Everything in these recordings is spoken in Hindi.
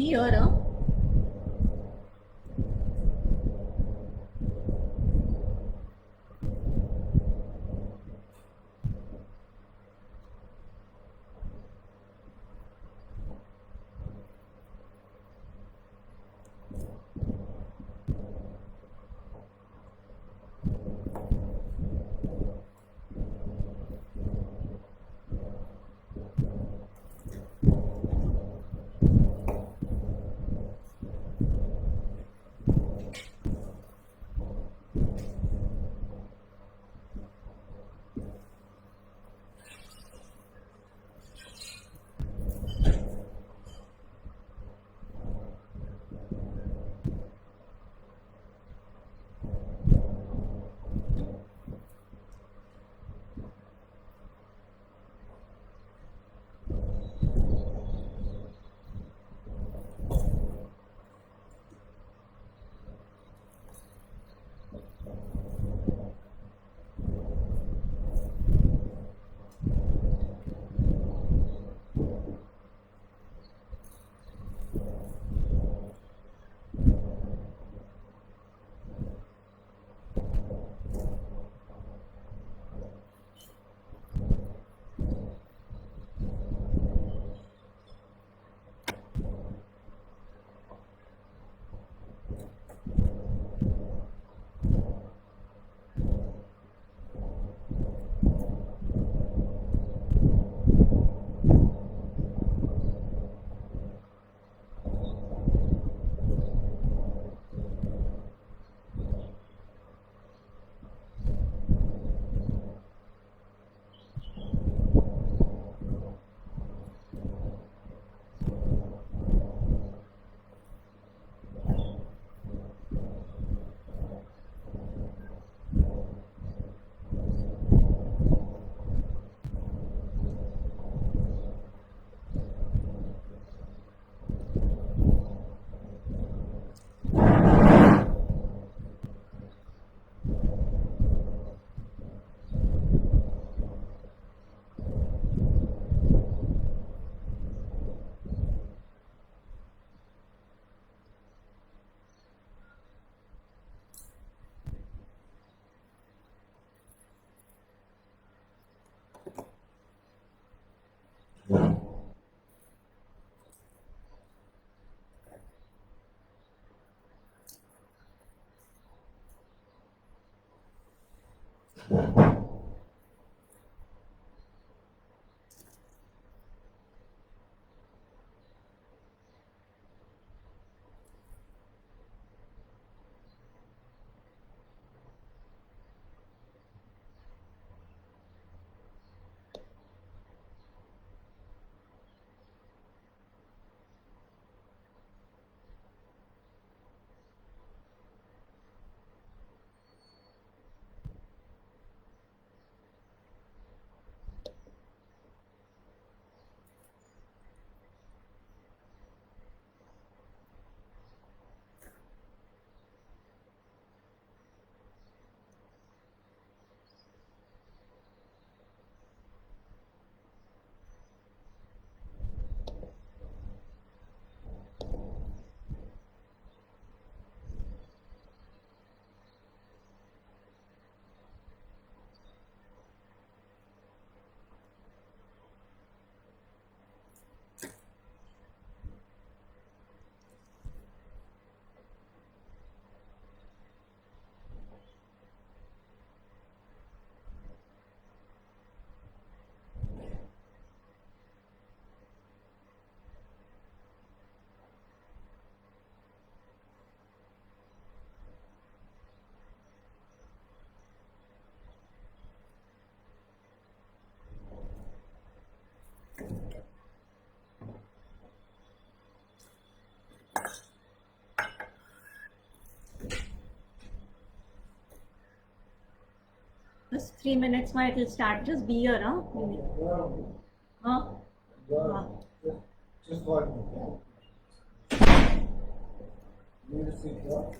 Here, huh? Just 3 minutes, it will start. Just be here, huh? Huh? Huh? Just like need to see what?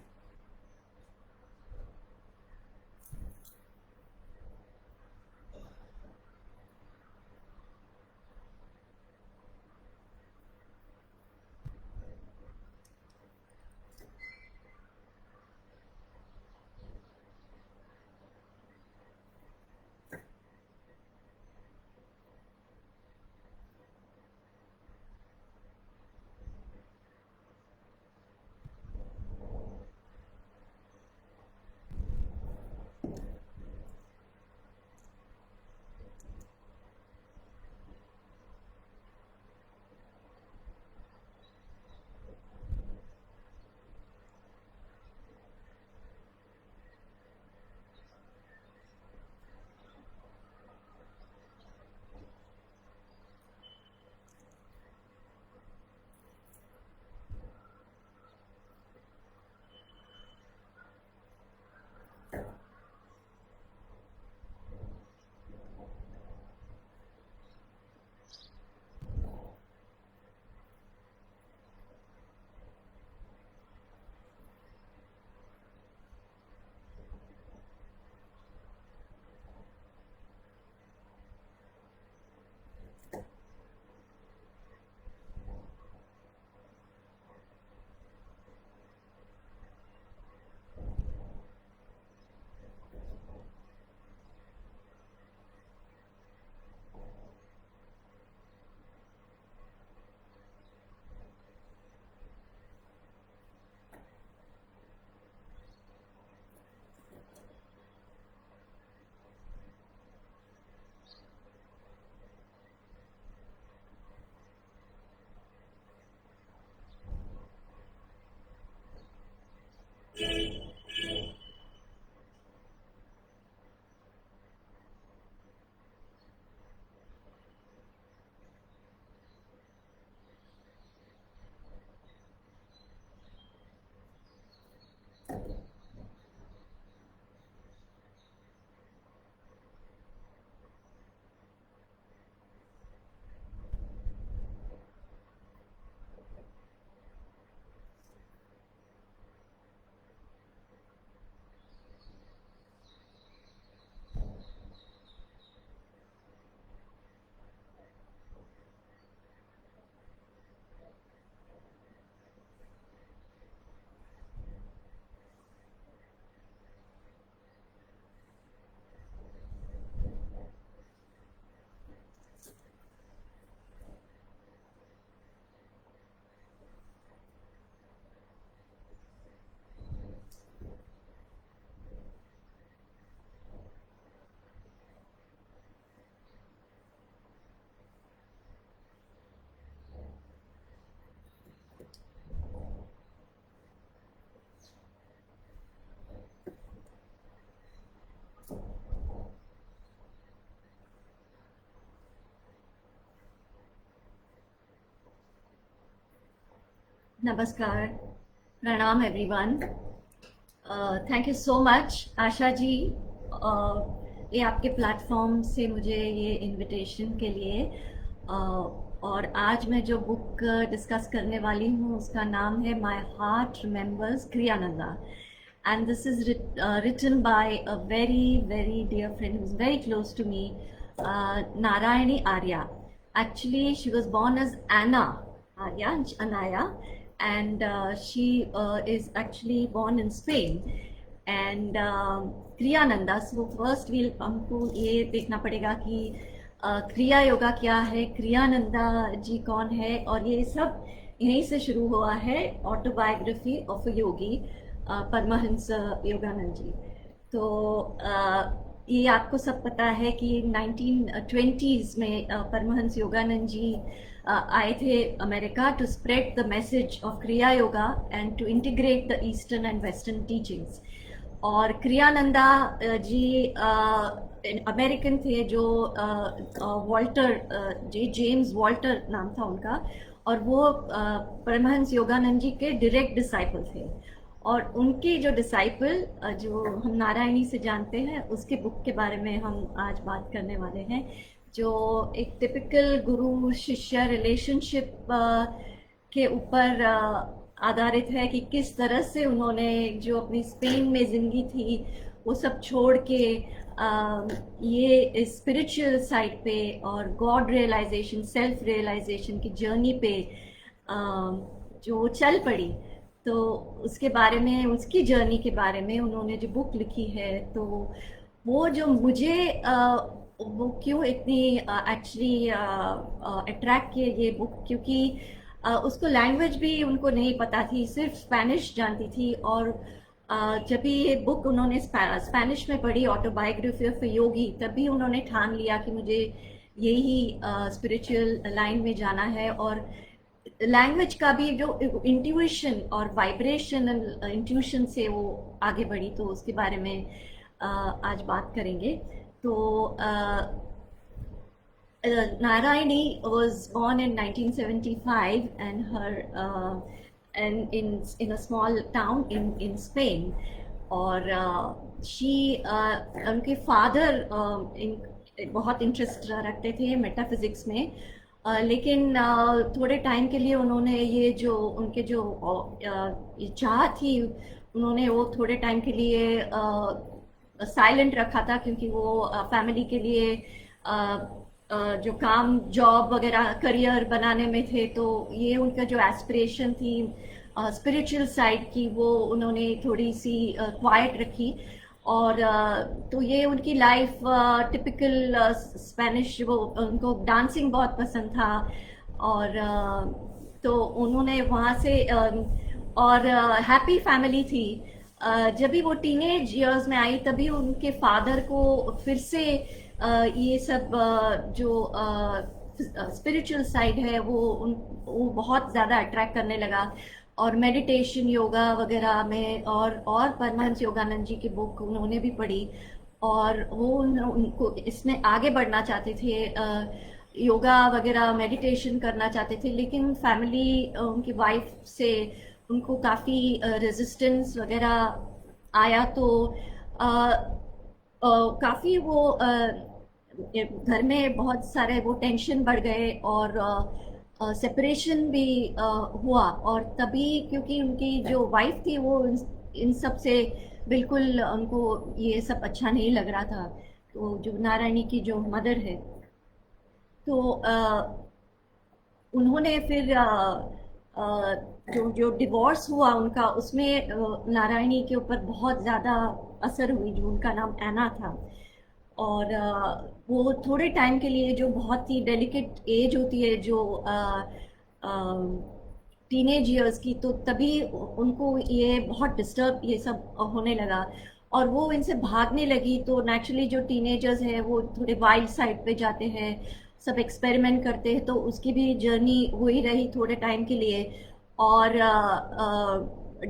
नमस्कार, प्रणाम everyone. Thank you so much Asha ji, ये आपके प्लेटफॉर्म से मुझे ये इनविटेशन के लिए। और आज मैं जो बुक डिस्कस करने वाली हूँ उसका नाम है my heart remembers Kriyananda, and this is written by a very dear friend who's very close to me, Narayani Arya. Actually she was born as Anna Arya, Anaya, and she is actually born in Spain. And Kriyananda, so first will हमको ये देखना पड़ेगा कि क्रिया योगा क्या है, क्रियानंदा जी कौन है, और ये सब यहीं से शुरू हुआ है, ऑटोबायोग्राफी ऑफ अ योगी, परमहंस योगानंद जी। तो ये आपको सब पता है कि 1920s में परमहंस योगानंद जी आए थे America to spread the message of Kriya yoga and to integrate the eastern and western teachings. और क्रियानंदा जी अमेरिकन थे, जो वॉल्टर जी, जेम्स वॉल्टर नाम था उनका, और वो परमहंस योगानंद जी के डायरेक्ट डिसाइपल थे। और उनके जो डिसाइपल जो हम नारायणी से जानते हैं, उसके बुक के बारे में हम आज बात करने वाले हैं, जो एक टिपिकल गुरु शिष्य रिलेशनशिप के ऊपर आधारित है कि किस तरह से उन्होंने जो अपनी स्पेन में जिंदगी थी वो सब छोड़ के ये स्पिरिचुअल साइड पे और गॉड रियलाइजेशन, सेल्फ रियलाइजेशन की जर्नी पे जो चल पड़ी। तो उसके बारे में, उसकी जर्नी के बारे में उन्होंने जो बुक लिखी है, तो वो जो मुझे वो क्यों इतनी एक्चुअली अट्रैक्ट किए ये बुक, क्योंकि उसको लैंग्वेज भी उनको नहीं पता थी, सिर्फ स्पेनिश जानती थी। और जब भी ये बुक उन्होंने स्पेनिश में पढ़ी, ऑटोबायोग्राफी ऑफ योगी, तभी उन्होंने ठान लिया कि मुझे यही स्पिरिचुअल लाइन में जाना है। और लैंग्वेज का भी जो इंट्यूशन और वाइब्रेशन इंट्यूशन से वो आगे बढ़ी, तो उसके बारे में आज बात करेंगे। तो Narayani was born in 1975 and her and in a small town in Spain. और she उनके फादर बहुत इंटरेस्ट रखते थे मेटाफिजिक्स में, लेकिन थोड़े टाइम के लिए उन्होंने ये जो उनके जो ये चाह थी, उन्होंने वो थोड़े टाइम के लिए साइलेंट रखा था, क्योंकि वो फैमिली के लिए जो काम, जॉब वगैरह, करियर बनाने में थे। तो ये उनका जो एस्पिरेशन थी स्पिरिचुअल साइड की, वो उन्होंने थोड़ी सी क्वाइट रखी। और तो ये उनकी लाइफ टिपिकल स्पेनिश, वो उनको डांसिंग बहुत पसंद था। और तो उन्होंने वहाँ से और हैप्पी फैमिली थी। जब भी वो टीनेज इयर्स में आई, तभी उनके फादर को फिर से ये सब जो स्पिरिचुअल साइड है वो बहुत ज़्यादा अट्रैक्ट करने लगा। और मेडिटेशन, योगा वगैरह में, और परमहंस योगानंद जी की बुक उन्होंने भी पढ़ी, और वो उनको इसमें आगे बढ़ना चाहते थे, योगा वगैरह मेडिटेशन करना चाहते थे। लेकिन फैमिली, उनकी वाइफ से उनको काफ़ी रेजिस्टेंस वगैरह आया। तो काफ़ी वो घर में बहुत सारे वो टेंशन बढ़ गए, और सेपरेशन भी हुआ। और तभी क्योंकि उनकी जो वाइफ थी वो इन सब से बिल्कुल, उनको ये सब अच्छा नहीं लग रहा था। तो जो नारायणी की जो मदर है, तो उन्होंने फिर जो डिवोर्स हुआ उनका, उसमें नारायणी के ऊपर बहुत ज़्यादा असर हुई, जो उनका नाम एना था। और वो थोड़े टाइम के लिए, जो बहुत ही डेलिकेट एज होती है जो टीनेज ईयर्स की, तो तभी उनको ये बहुत डिस्टर्ब ये सब होने लगा, और वो इनसे भागने लगी। तो नेचुरली जो टीनेजर्स हैं वो थोड़े वाइल्ड साइड पे जाते हैं, सब एक्सपेरिमेंट करते हैं। तो उसकी भी जर्नी हुई रही थोड़े टाइम के लिए, और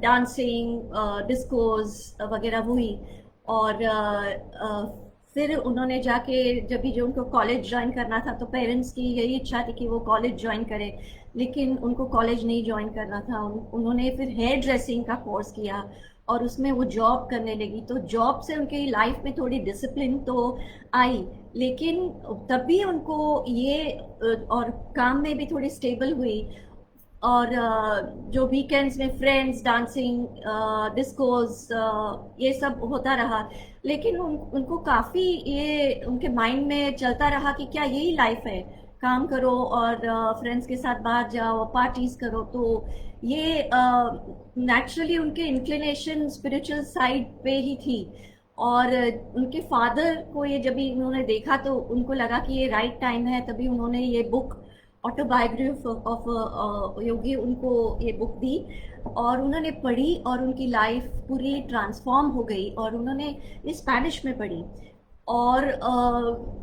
डांसिंग, डिस्कोज वगैरह हुई। और फिर उन्होंने जाके, जब भी जो उनको कॉलेज ज्वाइन करना था, तो पेरेंट्स की यही इच्छा थी कि वो कॉलेज ज्वाइन करे। लेकिन उनको कॉलेज नहीं ज्वाइन करना था। उन्होंने फिर हेयर ड्रेसिंग का कोर्स किया और उसमें वो जॉब करने लगी, तो जॉब से उनकी लाइफ में थोड़ी डिसिप्लिन तो आई, लेकिन तब भी उनको ये और काम में भी थोड़ी स्टेबल हुई। और जो वीकेंड्स में फ्रेंड्स, डांसिंग, डिस्कोस, ये सब होता रहा, लेकिन उनको काफ़ी ये उनके माइंड में चलता रहा कि क्या यही लाइफ है, काम करो और फ्रेंड्स के साथ बाहर जाओ, पार्टीज करो। तो ये नेचुरली उनके इंक्लिनेशन स्पिरिचुअल साइड पे ही थी। और उनके फादर को ये जब भी उन्होंने देखा तो उनको लगा कि ये राइट टाइम है, तभी उन्होंने ये बुक ऑटोबायोग्राफी ऑफ योगी उनको ये बुक दी और उन्होंने पढ़ी और उनकी लाइफ पूरी ट्रांसफॉर्म हो गई। और उन्होंने ये स्पैनिश में पढ़ी और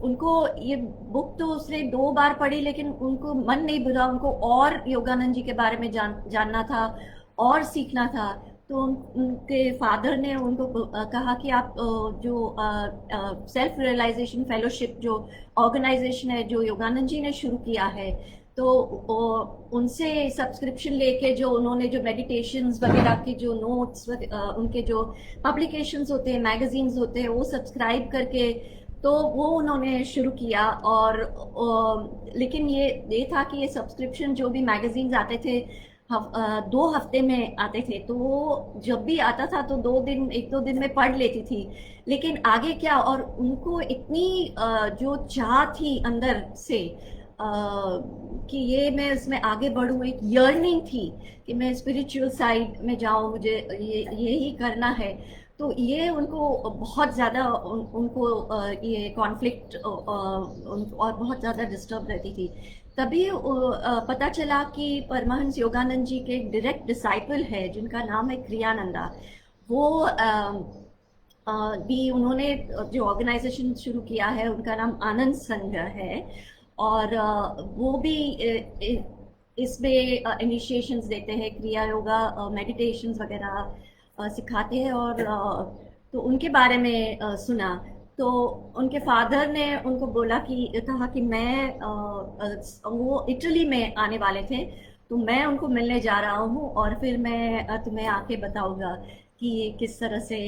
उनको ये बुक तो उसने 2 बार पढ़ी, लेकिन उनको मन नहीं भरा, उनको और योगानंद जी के बारे में जानना था और सीखना था। तो उनके फादर ने उनको कहा कि आप जो सेल्फ रियलाइजेशन फेलोशिप जो ऑर्गेनाइजेशन है जो योगानंद जी ने शुरू किया है, तो उनसे सब्सक्रिप्शन लेके जो उन्होंने जो मेडिटेशंस वगैरह के जो नोट्स उनके जो पब्लिकेशंस होते हैं, मैगजीन्स होते हैं, वो सब्सक्राइब करके तो वो उन्होंने शुरू किया। और लेकिन ये था कि ये सब्सक्रिप्शन जो भी मैगजीन्स आते थे 2 हफ्ते में आते थे, तो वो जब भी आता था तो 1-2 दिन में पढ़ लेती थी। लेकिन आगे क्या, और उनको इतनी जो चाह थी अंदर से कि ये मैं इसमें आगे बढ़ूँ, एक यर्निंग थी कि मैं स्पिरिचुअल साइड में जाऊँ, मुझे ये ही करना है। तो ये उनको बहुत ज़्यादा उनको ये कॉन्फ्लिक्ट और बहुत ज़्यादा डिस्टर्ब रहती थी। तभी पता चला कि परमहंस योगानंद जी के एक डायरेक्ट डिसाइपल है जिनका नाम है क्रियानंदा। वो भी उन्होंने जो ऑर्गेनाइजेशन शुरू किया है उनका नाम आनंद संघ है। और वो भी इसमें इनिशिएशंस देते हैं, क्रिया योगा, मेडिटेशंस वगैरह सिखाते हैं। और तो उनके बारे में सुना तो उनके फादर ने उनको बोला कि कहा कि मैं वो इटली में आने वाले थे, तो मैं उनको मिलने जा रहा हूँ और फिर मैं तुम्हें आके बताऊंगा कि किस तरह से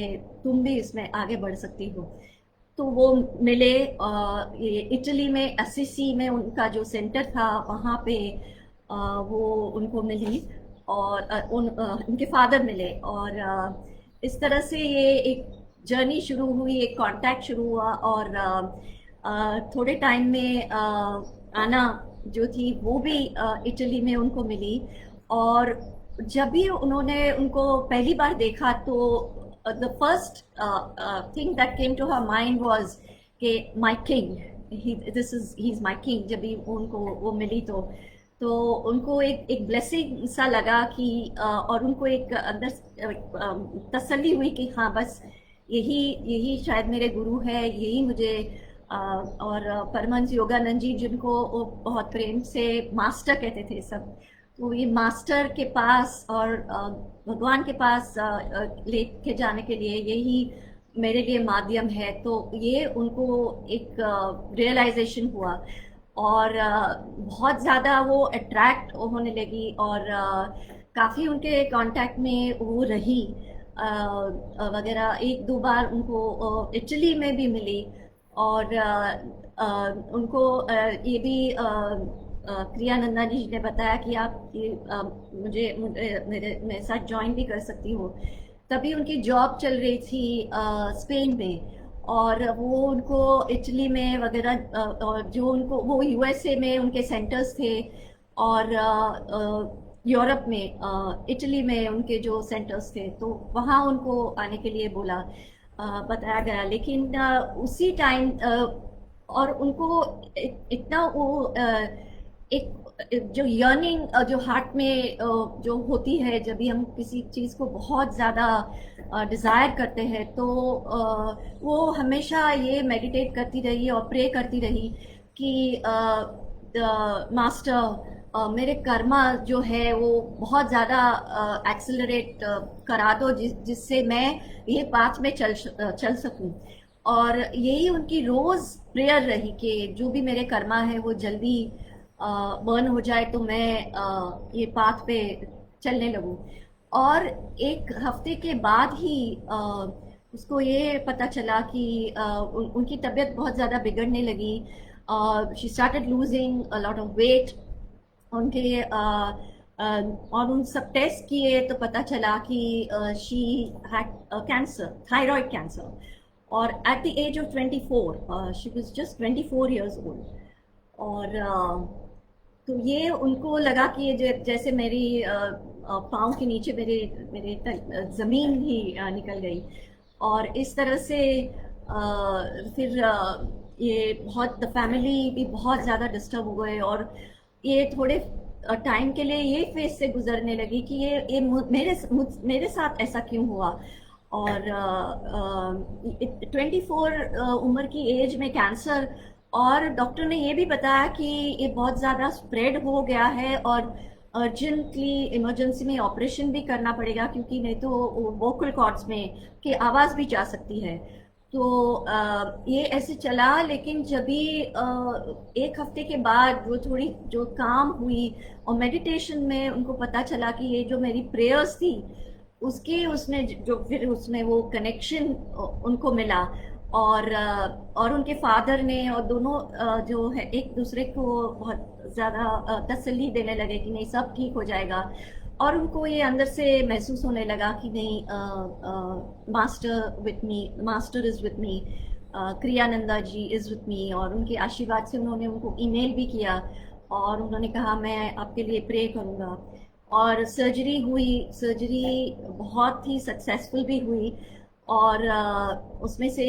तुम भी इसमें आगे बढ़ सकती हो। तो वो मिले ये इटली में असिसी में उनका जो सेंटर था वहाँ पे वो उनको मिली और उनके फादर मिले। और इस तरह से ये एक जर्नी शुरू हुई, एक कांटेक्ट शुरू हुआ। और थोड़े टाइम में आना जो थी वो भी इटली में उनको मिली। और जब भी उन्होंने उनको पहली बार देखा तो the first thing that came to her mind was कि my king, he's my king। जब भी उनको वो मिली तो उनको एक ब्लेसिंग सा लगा कि और उनको एक अंदर तसल्ली हुई कि हाँ बस यही शायद मेरे गुरु है, यही मुझे और परमहंस योगानंद जी जिनको वो बहुत प्रेम से मास्टर कहते थे सब, तो ये मास्टर के पास और भगवान के पास लेके जाने के लिए यही मेरे लिए माध्यम है। तो ये उनको एक रियलाइजेशन हुआ और बहुत ज़्यादा वो अट्रैक्ट होने लगी और काफ़ी उनके कांटेक्ट में वो रही वगैरह। 1-2 बार उनको इटली में भी मिली और उनको ये भी क्रियानंदा जी ने बताया कि आप ये मुझे मेरे साथ ज्वाइन भी कर सकती हो। तभी उनकी जॉब चल रही थी स्पेन में और वो उनको इटली में वगैरह जो उनको वो यूएसए में उनके सेंटर्स थे और यूरोप में इटली में उनके जो सेंटर्स थे, तो वहाँ उनको आने के लिए बोला बताया गया। लेकिन उसी टाइम और उनको इतना वो एक जो यर्निंग जो हार्ट में जो होती है जब भी हम किसी चीज़ को बहुत ज़्यादा डिज़ायर करते हैं, तो वो हमेशा ये मेडिटेट करती रही और प्रे करती रही कि मास्टर मेरे कर्मा जो है वो बहुत ज़्यादा एक्सेलरेट करा दो जिससे मैं ये पाथ में चल सकूं। और यही उनकी रोज़ प्रेयर रही कि जो भी मेरे कर्मा है वो जल्दी बर्न हो जाए तो मैं ये पाथ पे चलने लगूं। और एक हफ्ते के बाद ही उसको ये पता चला कि उनकी तबीयत बहुत ज़्यादा बिगड़ने लगी। She started losing a lot of weight. उनके और उन सब टेस्ट किए तो पता चला कि she had cancer, thyroid cancer. और at the age of 24, she was just 24 years old. और तो ये उनको लगा कि ये जैसे मेरी पाँव के नीचे मेरे मेरे ज़मीन ही निकल गई। और इस तरह से फिर ये बहुत द फैमिली भी बहुत ज़्यादा डिस्टर्ब हो गए। और ये थोड़े टाइम के लिए ये फेज से गुजरने लगी कि ये मेरे साथ ऐसा क्यों हुआ। और 24 उम्र की एज में कैंसर। और डॉक्टर ने ये भी बताया कि ये बहुत ज़्यादा स्प्रेड हो गया है और अर्जेंटली इमरजेंसी में ऑपरेशन भी करना पड़ेगा, क्योंकि नहीं तो वोकल कॉर्ड्स में की आवाज़ भी जा सकती है। तो ये ऐसे चला। लेकिन जब भी एक हफ्ते के बाद वो थोड़ी जो काम हुई और मेडिटेशन में उनको पता चला कि ये जो मेरी प्रेयर्स थी उसके उसमें जो फिर उसमें वो कनेक्शन उनको मिला। और उनके फादर ने और दोनों जो है एक दूसरे को बहुत ज़्यादा तसल्ली देने लगे कि नहीं सब ठीक हो जाएगा। और उनको ये अंदर से महसूस होने लगा कि नहीं, master with me, master is with me, Kriyananda ji is with me. और उनके आशीर्वाद से उन्होंने उनको ईमेल भी किया और उन्होंने कहा मैं आपके लिए प्रे करूँगा। और सर्जरी हुई, सर्जरी बहुत ही सक्सेसफुल भी हुई। और उसमें से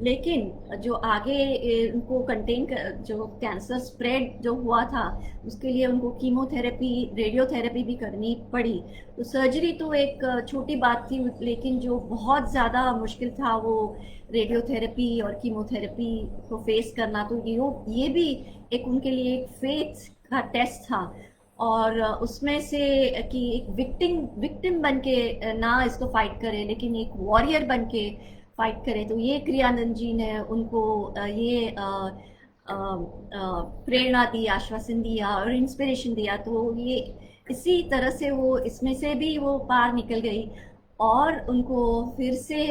लेकिन जो आगे उनको कंटेन कर जो कैंसर स्प्रेड जो हुआ था उसके लिए उनको कीमोथेरेपी, रेडियोथेरेपी भी करनी पड़ी। तो सर्जरी तो एक छोटी बात थी, लेकिन जो बहुत ज़्यादा मुश्किल था वो रेडियोथेरेपी और कीमोथेरेपी को फेस करना। तो ये भी एक उनके लिए एक फेथ का टेस्ट था। और उसमें से कि एक विक्टिम बन के ना इसको फाइट करे, लेकिन एक वॉरियर बन के फाइट करे। तो ये क्रियानंद जी ने उनको ये प्रेरणा दी, आश्वासन दिया और इंस्पिरेशन दिया। तो ये इसी तरह से वो इसमें से भी वो पार निकल गई और उनको फिर से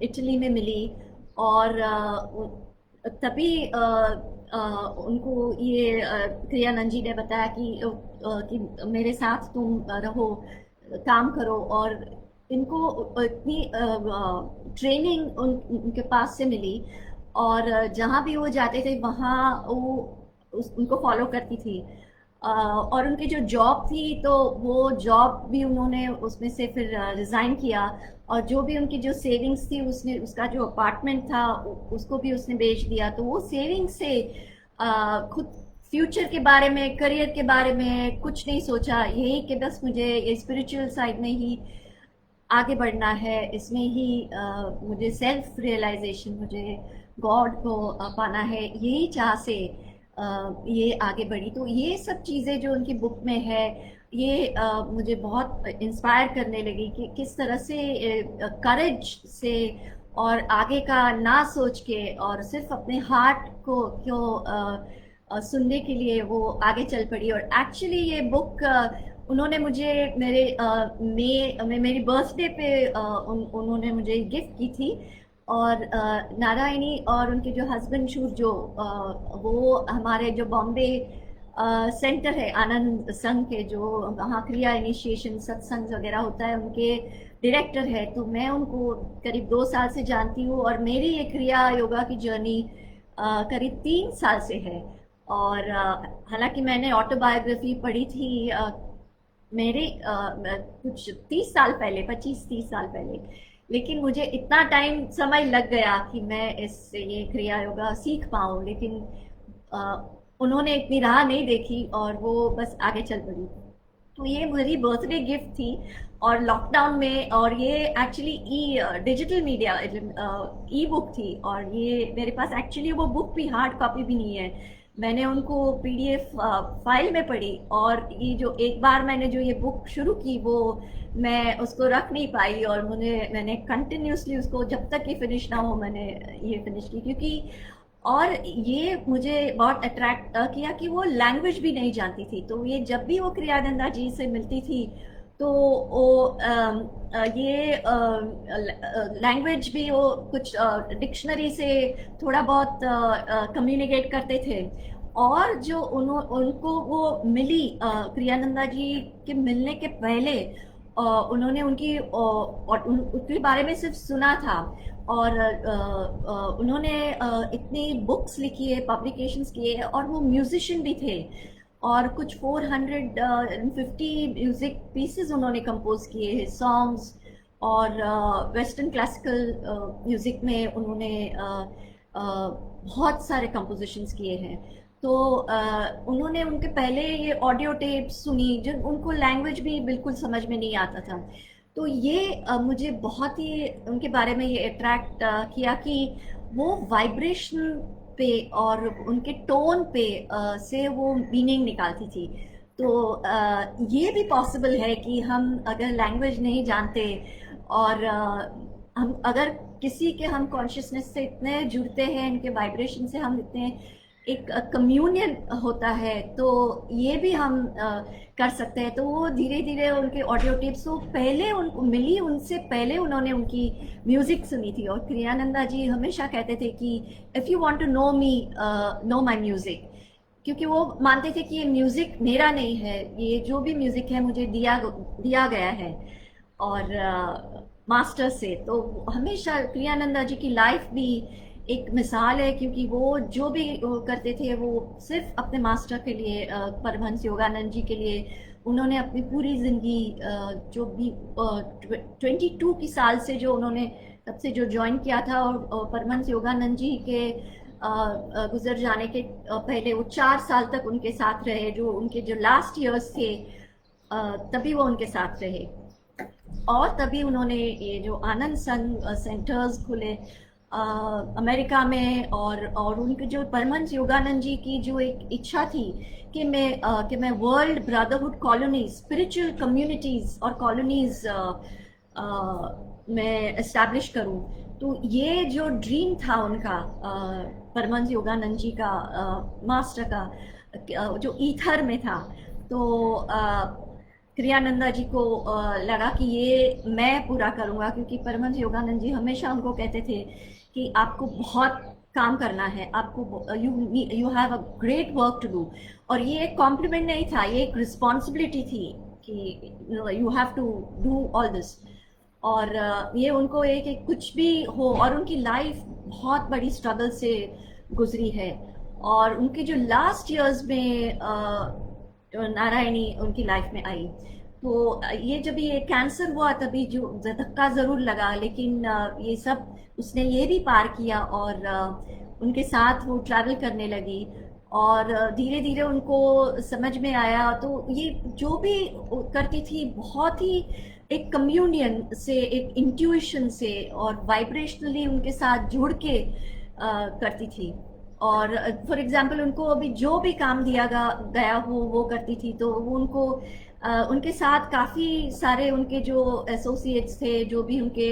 इटली में मिली। और तभी उनको ये क्रियानंद जी ने बताया कि मेरे साथ तुम रहो, काम करो। और इनको इतनी ट्रेनिंग उनके पास से मिली। और जहाँ भी वो जाते थे वहाँ वो उनको फॉलो करती थी। और उनकी जो जॉब थी तो वो जॉब भी उन्होंने उसमें से फिर रिज़ाइन किया। और जो भी उनकी जो सेविंग्स थी उसने उसका जो अपार्टमेंट था उसको भी उसने बेच दिया। तो वो सेविंग्स से खुद फ्यूचर के बारे में, करियर के बारे में कुछ नहीं सोचा। यही कि बस मुझे ये स्पिरिचुअल साइड में ही आगे बढ़ना है, इसमें ही मुझे सेल्फ रियलाइजेशन, मुझे गॉड को पाना है, यही चाह से ये आगे बढ़ी। तो ये सब चीज़ें जो उनकी बुक में है ये मुझे बहुत इंस्पायर करने लगी कि किस तरह से करेज से और आगे का ना सोच के और सिर्फ अपने हार्ट को क्यों सुनने के लिए वो आगे चल पड़ी। और एक्चुअली ये बुक उन्होंने मुझे मेरे मेरी बर्थडे पे उन्होंने मुझे गिफ्ट की थी। और नारायणी और उनके जो हस्बैंड जो वो हमारे जो बॉम्बे सेंटर है आनंद संघ के, जो वहाँ क्रिया इनिशिएशन सत्संग वगैरह होता है, उनके डायरेक्टर है। तो मैं उनको करीब 2 साल से जानती हूँ और मेरी ये क्रिया योगा की जर्नी करीब 3 साल से है। और हालांकि मैंने ऑटोबायोग्राफी पढ़ी थी मेरे कुछ 30 साल पहले, 25-30 साल पहले, लेकिन मुझे इतना टाइम समय लग गया कि मैं इस ये क्रिया योगा सीख पाऊँ। लेकिन उन्होंने इतनी राह नहीं देखी और वो बस आगे चल पड़ी। तो ये मेरी बर्थडे गिफ्ट थी और लॉकडाउन में। और ये एक्चुअली डिजिटल मीडिया ई बुक थी और ये मेरे पास एक्चुअली वो बुक भी हार्ड कॉपी भी नहीं है। मैंने उनको पीडीएफ फाइल में पढ़ी और ये जो एक बार मैंने जो ये बुक शुरू की वो मैं उसको रख नहीं पाई। और मैंने कंटिन्यूसली उसको जब तक ये फिनिश ना हो मैंने ये फिनिश की, क्योंकि और ये मुझे बहुत अट्रैक्ट किया कि वो लैंग्वेज भी नहीं जानती थी। तो ये जब भी वो क्रियानंदा जी से मिलती थी तो वो ये लैंग्वेज भी वो कुछ डिक्शनरी से थोड़ा बहुत कम्युनिकेट करते थे। और जो उनको वो मिली क्रियानंदा जी के मिलने के पहले उन्होंने उनके बारे में सिर्फ सुना था। और उन्होंने इतनी बुक्स लिखी है, पब्लिकेशंस किए हैं, और वो म्यूजिशियन भी थे। और कुछ 450 म्यूजिक पीसेस उन्होंने कंपोज किए हैं, सॉन्ग्स। और वेस्टर्न क्लासिकल म्यूजिक में उन्होंने बहुत सारे कंपोजिशंस किए हैं। तो उन्होंने उनके पहले ये ऑडियो टेप सुनी जो उनको लैंग्वेज भी बिल्कुल समझ में नहीं आता था। तो ये मुझे बहुत ही उनके बारे में ये अट्रैक्ट किया कि वो वाइब्रेशन पे और उनके टोन पे से वो मीनिंग निकालती थी। तो ये भी पॉसिबल है कि हम अगर लैंग्वेज नहीं जानते और हम अगर किसी के हम कॉन्शियसनेस से इतने जुड़ते हैं, इनके वाइब्रेशन से हम इतने एक कम्युनियन होता है, तो ये भी हम कर सकते हैं। तो वो धीरे धीरे उनके ऑडियो टिप्स वो पहले उनको मिली, उनसे पहले उन्होंने उनकी म्यूजिक सुनी थी। और क्रियानंदा जी हमेशा कहते थे कि if you want to know me, know my music. क्योंकि वो मानते थे कि ये म्यूजिक मेरा नहीं है, ये जो भी म्यूजिक है मुझे दिया गया है और मास्टर से। तो हमेशा क्रियानंदा जी की लाइफ भी एक मिसाल है, क्योंकि वो जो भी वो करते थे वो सिर्फ अपने मास्टर के लिए, परमहंस योगानंद जी के लिए उन्होंने अपनी पूरी ज़िंदगी जो भी 22 की साल से जो उन्होंने तब से जो ज्वाइन किया था। और परमहंस योगानंद जी के गुजर जाने के पहले वो 4 साल तक उनके साथ रहे, जो उनके जो लास्ट ईयर्स थे तभी वो उनके साथ रहे। और तभी उन्होंने ये जो आनंद संघ सेंटर्स खुले अमेरिका में। और उनके जो परमहंस योगानंद जी की जो एक इच्छा थी कि मैं world brotherhood colonies, spiritual communities और कॉलोनीज में एस्टैब्लिश करूं। तो ये जो ड्रीम था उनका, परमहंस योगानंद जी का, मास्टर का, जो ईथर में था। तो क्रियानंदा जी को लगा कि ये मैं पूरा करूँगा, क्योंकि परमहंस योगानंद जी हमेशा उनको कहते थे कि आपको बहुत काम करना है, आपको you have a great work to do. और ये एक कॉम्प्लीमेंट नहीं था, ये एक रिस्पॉन्सिबिलिटी थी कि you have to do all this. और ये उनको एक कुछ भी हो। और उनकी लाइफ बहुत बड़ी स्ट्रगल से गुजरी है। और उनके जो लास्ट ईयर्स में नारायणी उनकी लाइफ में आई। तो ये जब ये कैंसर हुआ तभी जो धक्का ज़रूर लगा, लेकिन ये सब उसने ये भी पार किया। और उनके साथ वो ट्रैवल करने लगी। और धीरे धीरे उनको समझ में आया। तो ये जो भी करती थी बहुत ही एक कम्युनियन से, एक इंट्यूशन से और वाइब्रेशनली उनके साथ जुड़ के करती थी। और फॉर एग्जांपल उनको अभी जो भी काम दिया गया हो वो करती थी। तो वो उनको उनके साथ काफ़ी सारे उनके जो एसोसिएट्स थे, जो भी उनके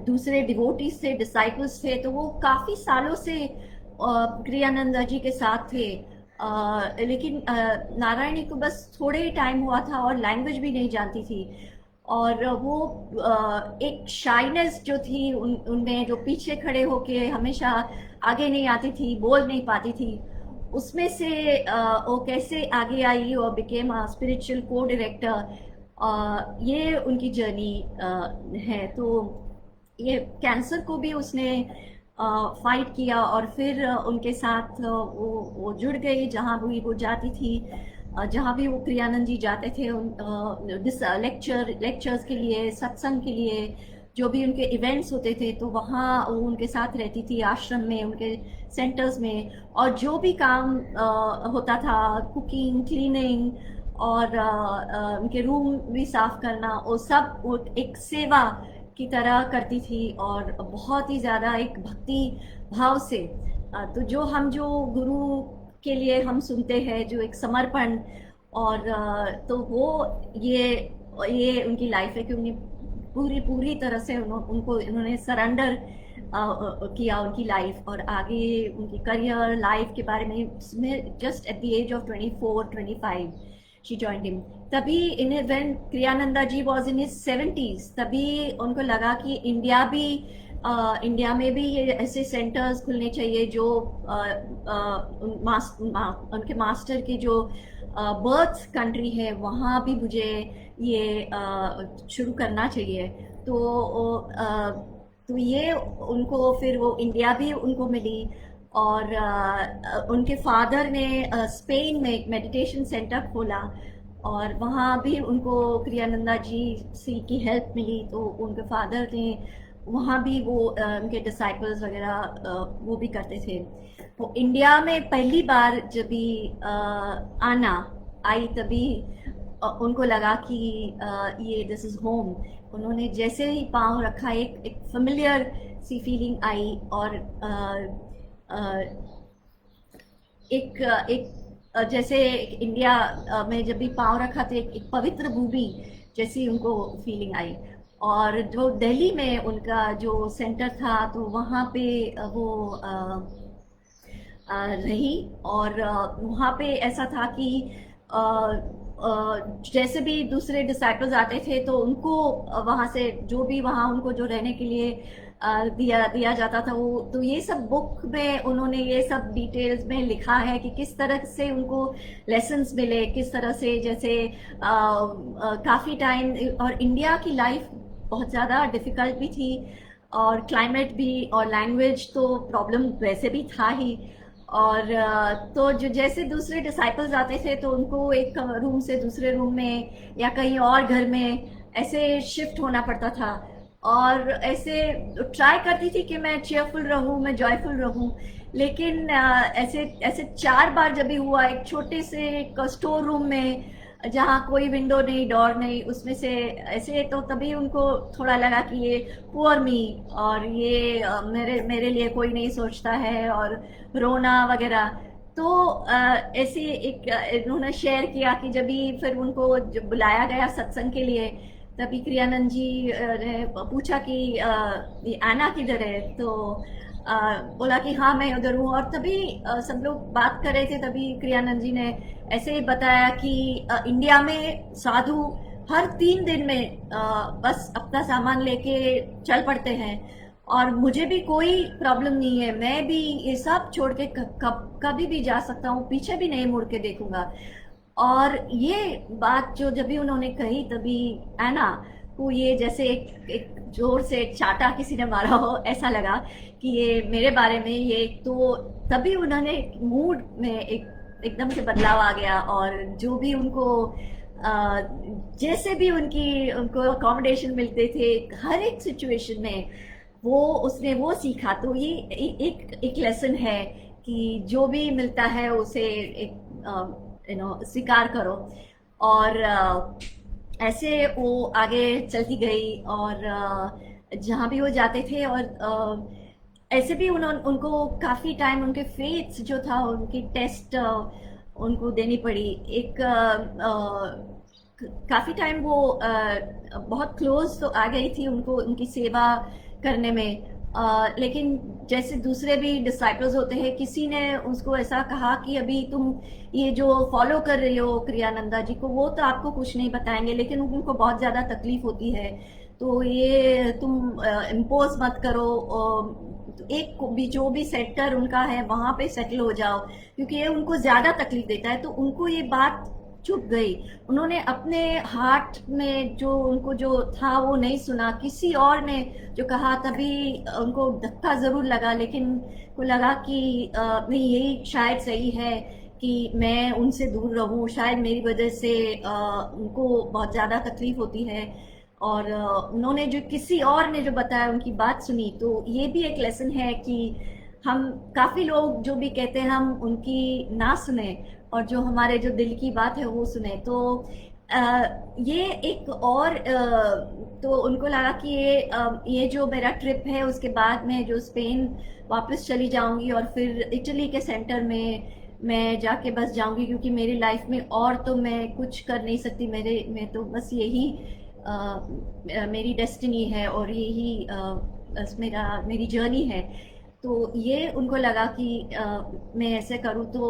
दूसरे डिवोटीज थे, डिसाइपल्स थे, तो वो काफ़ी सालों से क्रियानंदा जी के साथ थे। लेकिन नारायणी को बस थोड़े ही टाइम हुआ था और लैंग्वेज भी नहीं जानती थी। और वो एक शाइनेस जो थी उनमें, जो पीछे खड़े होके हमेशा आगे नहीं आती थी, बोल नहीं पाती थी, उसमें से वो कैसे आगे आई और बिकेम अ स्पिरिचुअल को डायरेक्टर। ये उनकी जर्नी है। तो ये कैंसर को भी उसने फाइट किया और फिर उनके साथ वो जुड़ गई जहाँ भी वो जाती थी, जहाँ भी वो क्रियानंद जी जाते थे उन लेक्चर्स के लिए, सत्संग के लिए, जो भी उनके इवेंट्स होते थे, तो वहाँ वो उनके साथ रहती थी, आश्रम में, उनके सेंटर्स में। और जो भी काम होता था, कुकिंग, क्लीनिंग और उनके रूम भी साफ करना, वो सब वो एक सेवा की तरह करती थी। और बहुत ही ज़्यादा एक भक्ति भाव से। तो जो गुरु के लिए हम सुनते हैं, जो एक समर्पण, और तो वो ये उनकी लाइफ है कि उन्हें पूरी पूरी तरह से उनको इन्होंने सरेंडर किया उनकी लाइफ और आगे उनकी करियर लाइफ के बारे में just at the age of 24-25 she joined him. तभी इन्हें when Kriyananda ji was in his 70s तभी उनको लगा कि इंडिया में भी ये ऐसे सेंटर्स खुलने चाहिए जो उनके मास्टर की जो बर्थ कंट्री है वहाँ भी मुझे ये शुरू करना चाहिए। तो तो ये उनको फिर वो इंडिया भी उनको मिली और उनके फादर ने स्पेन में एक मेडिटेशन सेंटर खोला और वहाँ भी उनको क्रियानंदा जी से की हेल्प मिली। तो उनके फादर ने वहाँ भी वो उनके डिसाइपल्स वगैरह वो भी करते थे। वो इंडिया में पहली बार जब भी आना आई तभी उनको लगा कि ये दिस इज़ होम। उन्होंने जैसे ही पाँव रखा एक फेमिलियर सी फीलिंग आई और एक एक जैसे इंडिया में जब भी पाँव रखा तो एक पवित्र भूमि जैसी उनको फीलिंग आई। और जो दिल्ली में उनका जो सेंटर था तो वहाँ पे वो रही और वहाँ पे ऐसा था कि जैसे भी दूसरे डिसाइपल्स आते थे तो उनको वहाँ से जो भी वहाँ उनको जो रहने के लिए दिया जाता था वो तो ये सब बुक में उन्होंने ये सब डिटेल्स में लिखा है कि किस तरह से उनको लेसन्स मिले, किस तरह से जैसे काफ़ी टाइम और इंडिया की लाइफ बहुत ज़्यादा डिफ़िकल्ट भी थी और क्लाइमेट भी और लैंग्वेज तो प्रॉब्लम वैसे भी था ही। और तो जो जैसे दूसरे डिसाइपल्स आते थे तो उनको एक रूम से दूसरे रूम में या कहीं और घर में ऐसे शिफ्ट होना पड़ता था और ऐसे ट्राई करती थी कि मैं चेयरफुल रहूं, मैं जॉयफुल रहूं। लेकिन ऐसे ऐसे 4 बार जब भी हुआ एक छोटे से एक स्टोर रूम में जहाँ कोई विंडो नहीं डोर नहीं उसमें से ऐसे तो तभी उनको थोड़ा लगा कि ये पुअर मी और ये मेरे लिए कोई नहीं सोचता है और रोना वगैरह। तो ऐसे एक इन्होंने शेयर किया कि जब भी फिर उनको जब बुलाया गया सत्संग के लिए तभी क्रियानंद जी ने पूछा कि ये आना किधर है। तो बोला कि हाँ मैं उधर हूँ और तभी सब लोग बात कर रहे थे तभी क्रियानंद जी ने ऐसे ही बताया कि इंडिया में साधु हर 3 दिन में बस अपना सामान लेके चल पड़ते हैं और मुझे भी कोई प्रॉब्लम नहीं है, मैं भी ये सब छोड़ के कभी भी जा सकता हूँ, पीछे भी नहीं मुड़ के देखूंगा। और ये बात जो जब भी उन्होंने कही तभी एना को ये जैसे एक जोर से एक चाटा किसी ने मारा हो ऐसा लगा कि ये मेरे बारे में ये। तो तभी उन्होंने मूड में एकदम से बदलाव आ गया और जो भी उनको जैसे भी उनको अकोमोडेशन मिलते थे हर एक सिचुएशन में उसने वो सीखा। तो ये एक लेसन है कि जो भी मिलता है उसे एक स्वीकार करो। और ऐसे वो आगे चलती गई और जहाँ भी वो जाते थे और ऐसे भी उनको काफ़ी टाइम उनके फेथ्स जो था उनकी टेस्ट उनको देनी पड़ी। एक काफ़ी टाइम वो बहुत क्लोज तो आ गई थी उनको उनकी सेवा करने में। लेकिन जैसे दूसरे भी डिसाइपल्स होते हैं किसी ने उसको ऐसा कहा कि अभी तुम ये जो फॉलो कर रही हो क्रियानंदा जी को वो तो आपको कुछ नहीं बताएंगे लेकिन उनको बहुत ज़्यादा तकलीफ होती है तो ये तुम इम्पोज मत करो। एक भी जो भी सेक्टर उनका है वहाँ पे सेटल हो जाओ क्योंकि ये उनको ज़्यादा तकलीफ देता है। तो उनको ये बात चुप गई, उन्होंने अपने हार्ट में जो उनको जो था वो नहीं सुना, किसी और ने जो कहा तभी उनको धक्का ज़रूर लगा लेकिन को लगा कि नहीं यही शायद सही है कि मैं उनसे दूर रहूं, शायद मेरी वजह से उनको बहुत ज़्यादा तकलीफ होती है। और उन्होंने जो किसी और ने जो बताया उनकी बात सुनी। तो ये भी एक लेसन है कि हम काफ़ी लोग जो भी कहते हैं हम उनकी ना सुने और जो हमारे जो दिल की बात है वो सुने। तो ये एक और तो उनको लगा कि ये जो मेरा ट्रिप है उसके बाद मैं जो स्पेन वापस चली जाऊंगी और फिर इटली के सेंटर में मैं जाके बस जाऊंगी क्योंकि मेरी लाइफ में और तो मैं कुछ कर नहीं सकती, मैं तो बस यही मेरी डेस्टिनी है और यही मेरी जर्नी है। तो ये उनको लगा कि मैं ऐसे करूँ तो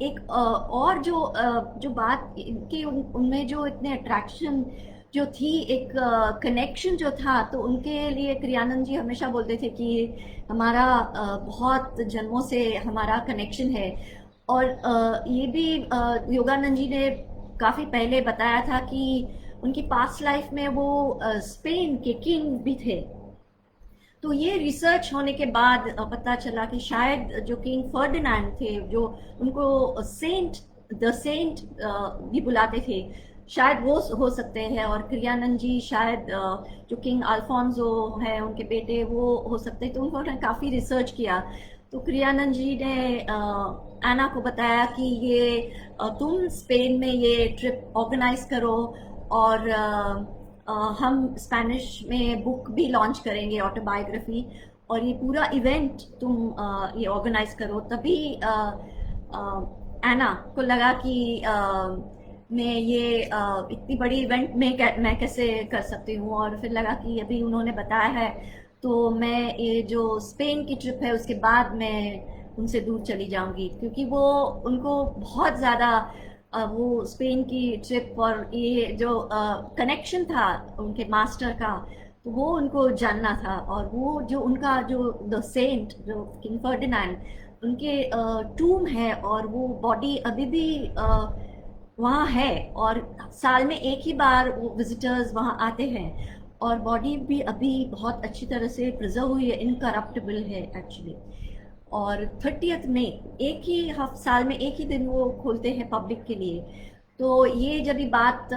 एक और जो बात कि उनमें जो इतने अट्रैक्शन जो थी, एक कनेक्शन जो था, तो उनके लिए क्रियानंद जी हमेशा बोलते थे कि हमारा बहुत जन्मों से हमारा कनेक्शन है। और ये भी योगानंद जी ने काफ़ी पहले बताया था कि उनकी पास्ट लाइफ में वो स्पेन के किंग भी थे। तो ये रिसर्च होने के बाद पता चला कि शायद जो किंग फर्डिनैंड थे, जो उनको सेंट, द सेंट भी बुलाते थे, शायद वो हो सकते हैं। और क्रियानंद जी शायद जो किंग अल्फोंसो है उनके बेटे, वो हो सकते हैं। तो उन्होंने काफ़ी रिसर्च किया। तो क्रियानंद जी ने एना को बताया कि ये तुम स्पेन में ये ट्रिप ऑर्गेनाइज करो, और हम स्पेनिश में बुक भी लॉन्च करेंगे, ऑटोबायोग्राफी। और ये पूरा इवेंट तुम ये ऑर्गेनाइज करो। तभी एना को लगा कि मैं ये इतनी बड़ी इवेंट में मैं कैसे कर सकती हूँ। और फिर लगा कि अभी उन्होंने बताया है तो मैं ये जो स्पेन की ट्रिप है उसके बाद मैं उनसे दूर चली जाऊंगी, क्योंकि वो उनको बहुत ज़्यादा वो स्पेन की ट्रिप और ये जो कनेक्शन था उनके मास्टर का, तो वो उनको जानना था। और वो जो उनका जो द सेंट, जो किंग फर्डिनैंड, उनके टूम है, और वो बॉडी अभी भी वहाँ है। और साल में एक ही बार वो विजिटर्स वहाँ आते हैं, और बॉडी भी अभी बहुत अच्छी तरह से प्रिजर्व हुई है, इनकरप्टिबल है एक्चुअली। और 30th में एक ही साल में एक ही दिन वो खोलते हैं पब्लिक के लिए। तो ये जब ये बात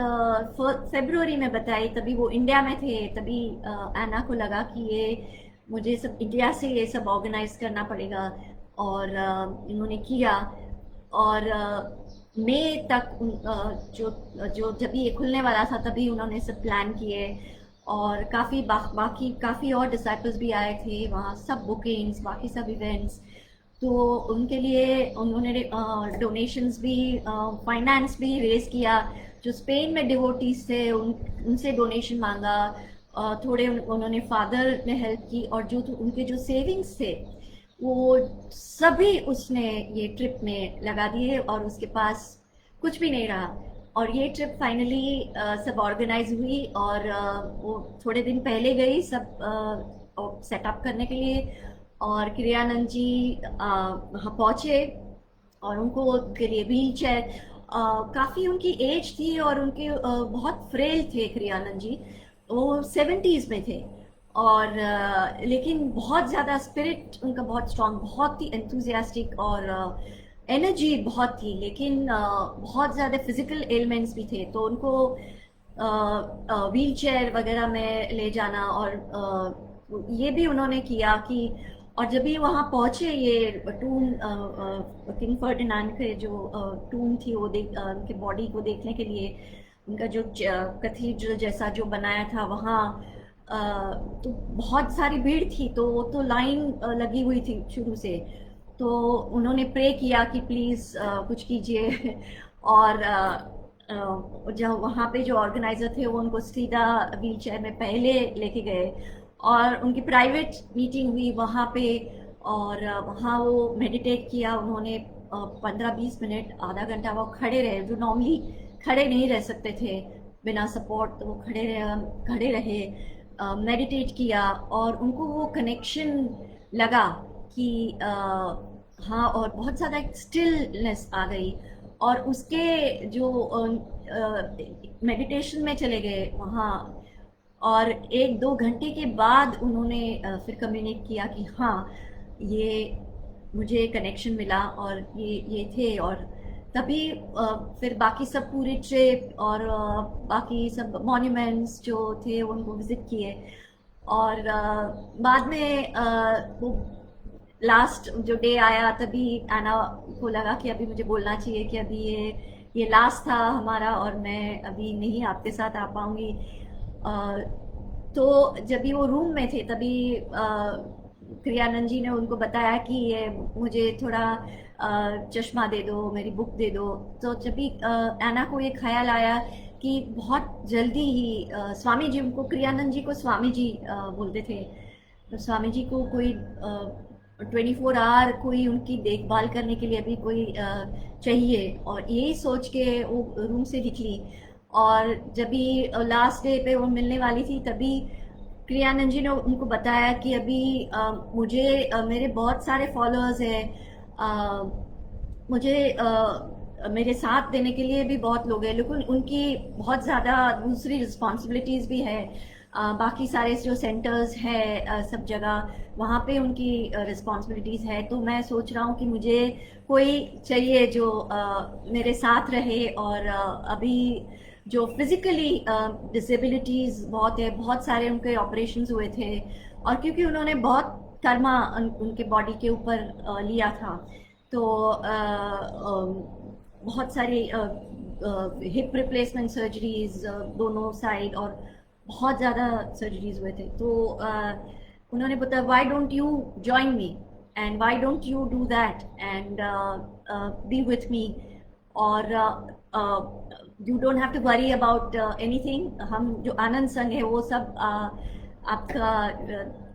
फरवरी में बताई, तभी वो इंडिया में थे। तभी एना को लगा कि ये मुझे सब इंडिया से ये सब ऑर्गेनाइज करना पड़ेगा। और इन्होंने किया। और मई तक जो जो जब ये खुलने वाला था तभी उन्होंने सब प्लान किए। और काफ़ी बाकी काफ़ी और डिसाइपल्स भी आए थे वहाँ, सब बुकिंग्स, बाकी सब इवेंट्स। तो उनके लिए उन्होंने डोनेशंस भी, फाइनेंस भी रेज किया। जो स्पेन में डिवोटीज थे उनसे डोनेशन मांगा। थोड़े उन्होंने फादर ने हेल्प की। और जो उनके जो सेविंग्स थे वो सभी उसने ये ट्रिप में लगा दिए, और उसके पास कुछ भी नहीं रहा। और ये ट्रिप फाइनली सब ऑर्गेनाइज हुई। और वो थोड़े दिन पहले गई सब सेटअप करने के लिए। और क्रियानंद जी वहाँ पहुँचे, और उनको के लिए व्हील चेयर, काफ़ी उनकी एज थी, और उनके बहुत फ्रेल थे क्रियानंद जी। वो 70s में थे। और लेकिन बहुत ज़्यादा स्पिरिट उनका बहुत स्ट्रांग, बहुत ही एंथुजियास्टिक, और एनर्जी बहुत थी। लेकिन बहुत ज़्यादा फिजिकल एलिमेंट्स भी थे। तो उनको व्हील चेयर वगैरह में ले जाना, और ये भी उन्होंने किया कि, और जब भी वहाँ पहुँचे ये टूम, किंग फर्डिनैंड के जो टूम थी वो उनके बॉडी को देखने के लिए, उनका जो कैथीड्रल जैसा जो बनाया था वहाँ, तो बहुत सारी भीड़ थी। तो वो तो लाइन लगी हुई थी शुरू से। तो उन्होंने प्रे किया कि प्लीज़ कुछ कीजिए। और जब वहाँ पे जो ऑर्गेनाइज़र थे वो उनको सीधा व्हील चेयर में पहले लेके गए, और उनकी प्राइवेट मीटिंग हुई वहाँ पे। और वहाँ वो मेडिटेट किया उन्होंने 15-20 मिनट, आधा घंटा वो खड़े रहे, जो नॉर्मली खड़े नहीं रह सकते थे बिना सपोर्ट। तो वो खड़े रहे, मेडिटेट किया, और उनको वो कनेक्शन लगा कि हाँ, और बहुत ज़्यादा एक स्टिलनेस आ गई। और उसके जो मेडिटेशन में चले गए वहाँ। और 1-2 घंटे के बाद उन्होंने फिर कम्युनिकेट किया कि हाँ, ये मुझे कनेक्शन मिला, और ये थे। और तभी फिर बाकी सब पूरी ट्रिप और बाकी सब मॉन्यूमेंट्स जो थे उनको विज़िट किए। और बाद में वो लास्ट जो डे आया तभी एना को लगा कि अभी मुझे बोलना चाहिए कि अभी ये लास्ट था हमारा, और मैं अभी नहीं आपके साथ आ पाऊँगी। तो जब भी वो रूम में थे तभी क्रियानंद जी ने उनको बताया कि ये मुझे थोड़ा चश्मा दे दो, मेरी बुक दे दो। तो जब भी एना को ये ख्याल आया कि बहुत जल्दी ही स्वामी जी, उनको क्रियानंद जी को स्वामी जी बोलते थे। तो स्वामी जी को कोई 24 आवर कोई उनकी देखभाल करने के लिए अभी कोई चाहिए, और यही सोच के वो रूम से निकली। और जब भी लास्ट डे पे वो मिलने वाली थी, तभी क्रियानंद जी ने उनको बताया कि अभी मुझे मेरे बहुत सारे फॉलोअर्स हैं, मुझे मेरे साथ देने के लिए भी बहुत लोग हैं, लेकिन उनकी बहुत ज़्यादा दूसरी रिस्पॉन्सिबिलिटीज़ भी है। बाकी सारे जो सेंटर्स हैं सब जगह, वहाँ पे उनकी रिस्पॉन्सिबिलिटीज़ है। तो मैं सोच रहा हूँ कि मुझे कोई चाहिए जो मेरे साथ रहे। और अभी जो फिज़िकली डिसेबिलिटीज़ बहुत है, बहुत सारे उनके ऑपरेशंस हुए थे, और क्योंकि उन्होंने बहुत कर्मा उनके बॉडी के ऊपर लिया था, तो बहुत सारी हिप रिप्लेसमेंट सर्जरीज दोनों साइड, और बहुत ज़्यादा सर्जरीज हुए थे। तो उन्होंने बताया, why don't you join me and why don't you do that and be with me, और you don't have to worry about anything. हम जो आनंद संघ है वो सब आपका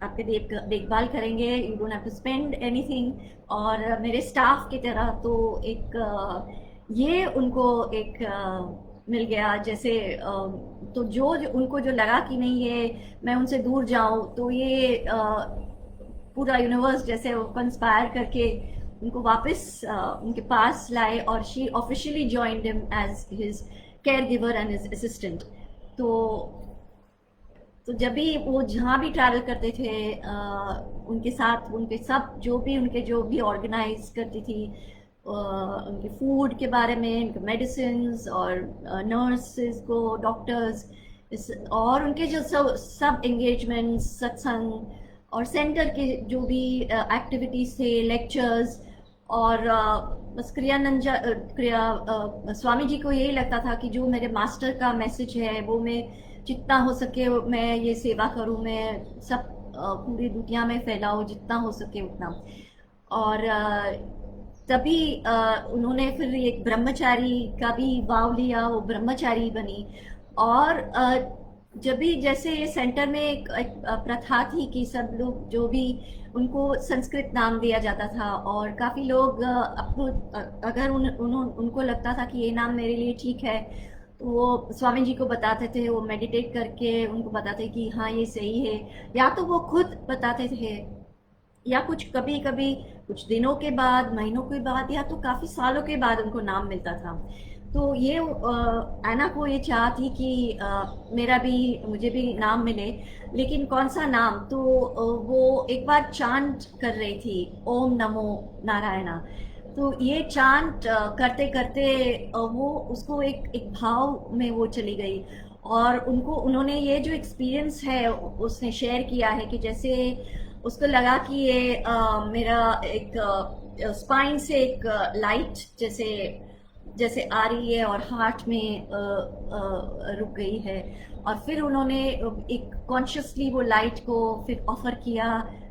आपके देखभाल करेंगे, you don't have to spend anything. और मेरे स्टाफ की तरह तो एक ये उनको एक मिल गया जैसे। तो उनको जो लगा कि नहीं, ये मैं उनसे दूर जाऊं, तो ये पूरा यूनिवर्स जैसे वो कंस्पायर करके उनको वापस उनके पास लाए, और she officially joined him as his care giver and his assistant. तो जब भी वो जहाँ भी ट्रैवल करते थे, उनके साथ उनके सब जो भी ऑर्गेनाइज करती थी, उनके फूड के बारे में, उनके मेडिसिन्स और नर्सेस को, डॉक्टर्स, और उनके जो सब एंगेजमेंट्स, सत्संग और सेंटर के जो भी एक्टिविटीज़ थे, लेक्चर्स। और बस स्वामी जी को यही लगता था कि जो मेरे मास्टर का मैसेज है वो मैं जितना हो सके मैं ये सेवा करूँ, मैं सब पूरी दुनिया में फैलाऊँ जितना हो सके उतना। और तभी उन्होंने फिर एक ब्रह्मचारी का भी वाव लिया, वो ब्रह्मचारी बनी। और जब भी जैसे ये सेंटर में एक प्रथा थी कि सब लोग जो भी उनको संस्कृत नाम दिया जाता था, और काफ़ी लोग अगर उनको लगता था कि ये नाम मेरे लिए ठीक है, तो वो स्वामी जी को बताते थे, वो मेडिटेट करके उनको बताते कि हाँ ये सही है, या तो वो खुद बताते थे, या कुछ कभी कभी कुछ दिनों के बाद, महीनों के बाद, या तो काफ़ी सालों के बाद उनको नाम मिलता था। तो ये ऐना को ये चाह थी कि मुझे भी नाम मिले, लेकिन कौन सा नाम। तो वो एक बार चांट कर रही थी, ओम नमो नारायणा। तो ये चांट करते करते वो उसको एक भाव में वो चली गई, और उन्होंने ये जो एक्सपीरियंस है उसने शेयर किया है कि जैसे उसको लगा कि ये मेरा एक स्पाइन से एक लाइट जैसे आ रही है और हार्ट में रुक गई है। और फिर उन्होंने एक कॉन्शियसली वो लाइट को फिर ऑफर किया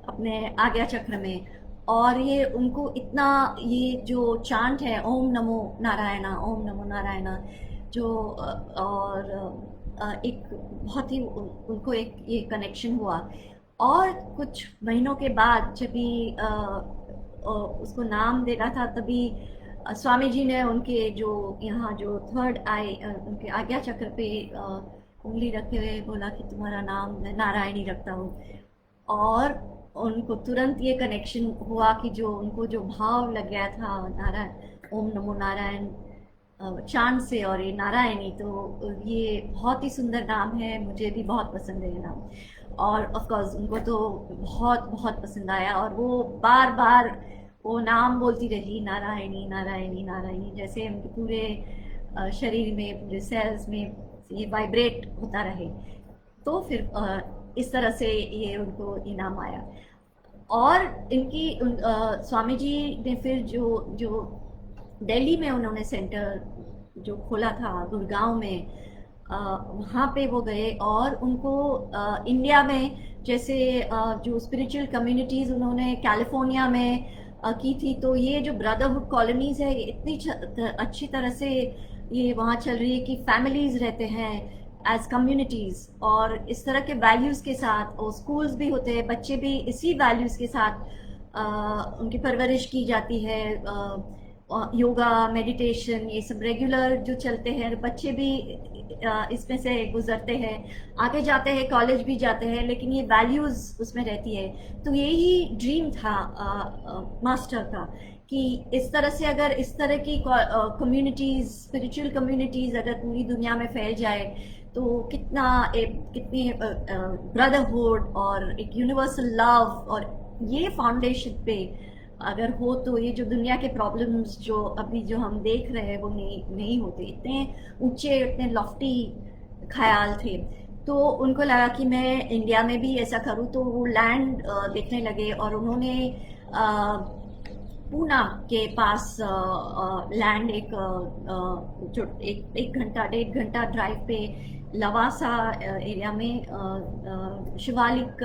अपने आज्ञा चक्र में। और ये उनको इतना, ये जो चांट है ओम नमो नारायणा, ओम नमो नारायणा, जो और एक बहुत ही उनको एक ये कनेक्शन हुआ। और कुछ महीनों के बाद जब भी उसको नाम देना था, तभी स्वामी जी ने उनके जो यहाँ जो थर्ड आई उनके आज्ञा चक्र पे उंगली रखे हुए बोला कि तुम्हारा नाम मैं नारायणी रखता हूँ। और उनको तुरंत ये कनेक्शन हुआ कि जो उनको जो भाव लग गया था नारायण, ओम नमो नारायण चांद से, और ये नारायणी, तो ये बहुत ही सुंदर नाम है, मुझे भी बहुत पसंद है ये नाम। और ऑफ कोर्स उनको तो बहुत बहुत पसंद आया, और वो बार बार वो नाम बोलती रही, नारायणी नारायणी नारायणी, जैसे उनके पूरे शरीर में, पूरे सेल्स में ये वाइब्रेट होता रहे। तो फिर इस तरह से ये उनको इनाम आया। और इनकी स्वामी जी ने फिर जो दिल्ली में उन्होंने सेंटर जो खोला था गुड़गांव में, वहाँ पे वो गए, और उनको इंडिया में जैसे जो स्पिरिचुअल कम्युनिटीज़ उन्होंने कैलिफोर्निया में की थी, तो ये जो ब्रदरहुड कॉलोनीज़ है, ये इतनी अच्छी तरह से ये वहाँ चल रही है कि फैमिलीज रहते हैं एज कम्युनिटीज़, और इस तरह के वैल्यूज़ के साथ, और स्कूल्स भी होते हैं, बच्चे भी इसी वैल्यूज़ के साथ उनकी परवरिश की जाती है। योगा, मेडिटेशन, ये सब रेगुलर जो चलते हैं, बच्चे भी इसमें से गुजरते हैं, आगे जाते हैं, कॉलेज भी जाते हैं, लेकिन ये वैल्यूज़ उसमें रहती है। तो यही ड्रीम था मास्टर का, कि इस तरह से अगर इस तरह की कम्युनिटीज़, स्पिरिचुअल कम्युनिटीज़ अगर पूरी दुनिया में फैल जाए तो कितनी ब्रदरहुड और एक यूनिवर्सल लव, और ये फाउंडेशन पे अगर हो तो ये जो दुनिया के प्रॉब्लम्स जो अभी जो हम देख रहे हैं वो नहीं नहीं होते। इतने ऊंचे, इतने लॉफ्टी ख्याल थे। तो उनको लगा कि मैं इंडिया में भी ऐसा करूं, तो वो लैंड देखने लगे, और उन्होंने पूना के पास लैंड, जो एक घंटा 1.5 घंटा ड्राइव पे लवासा एरिया में शिवालिक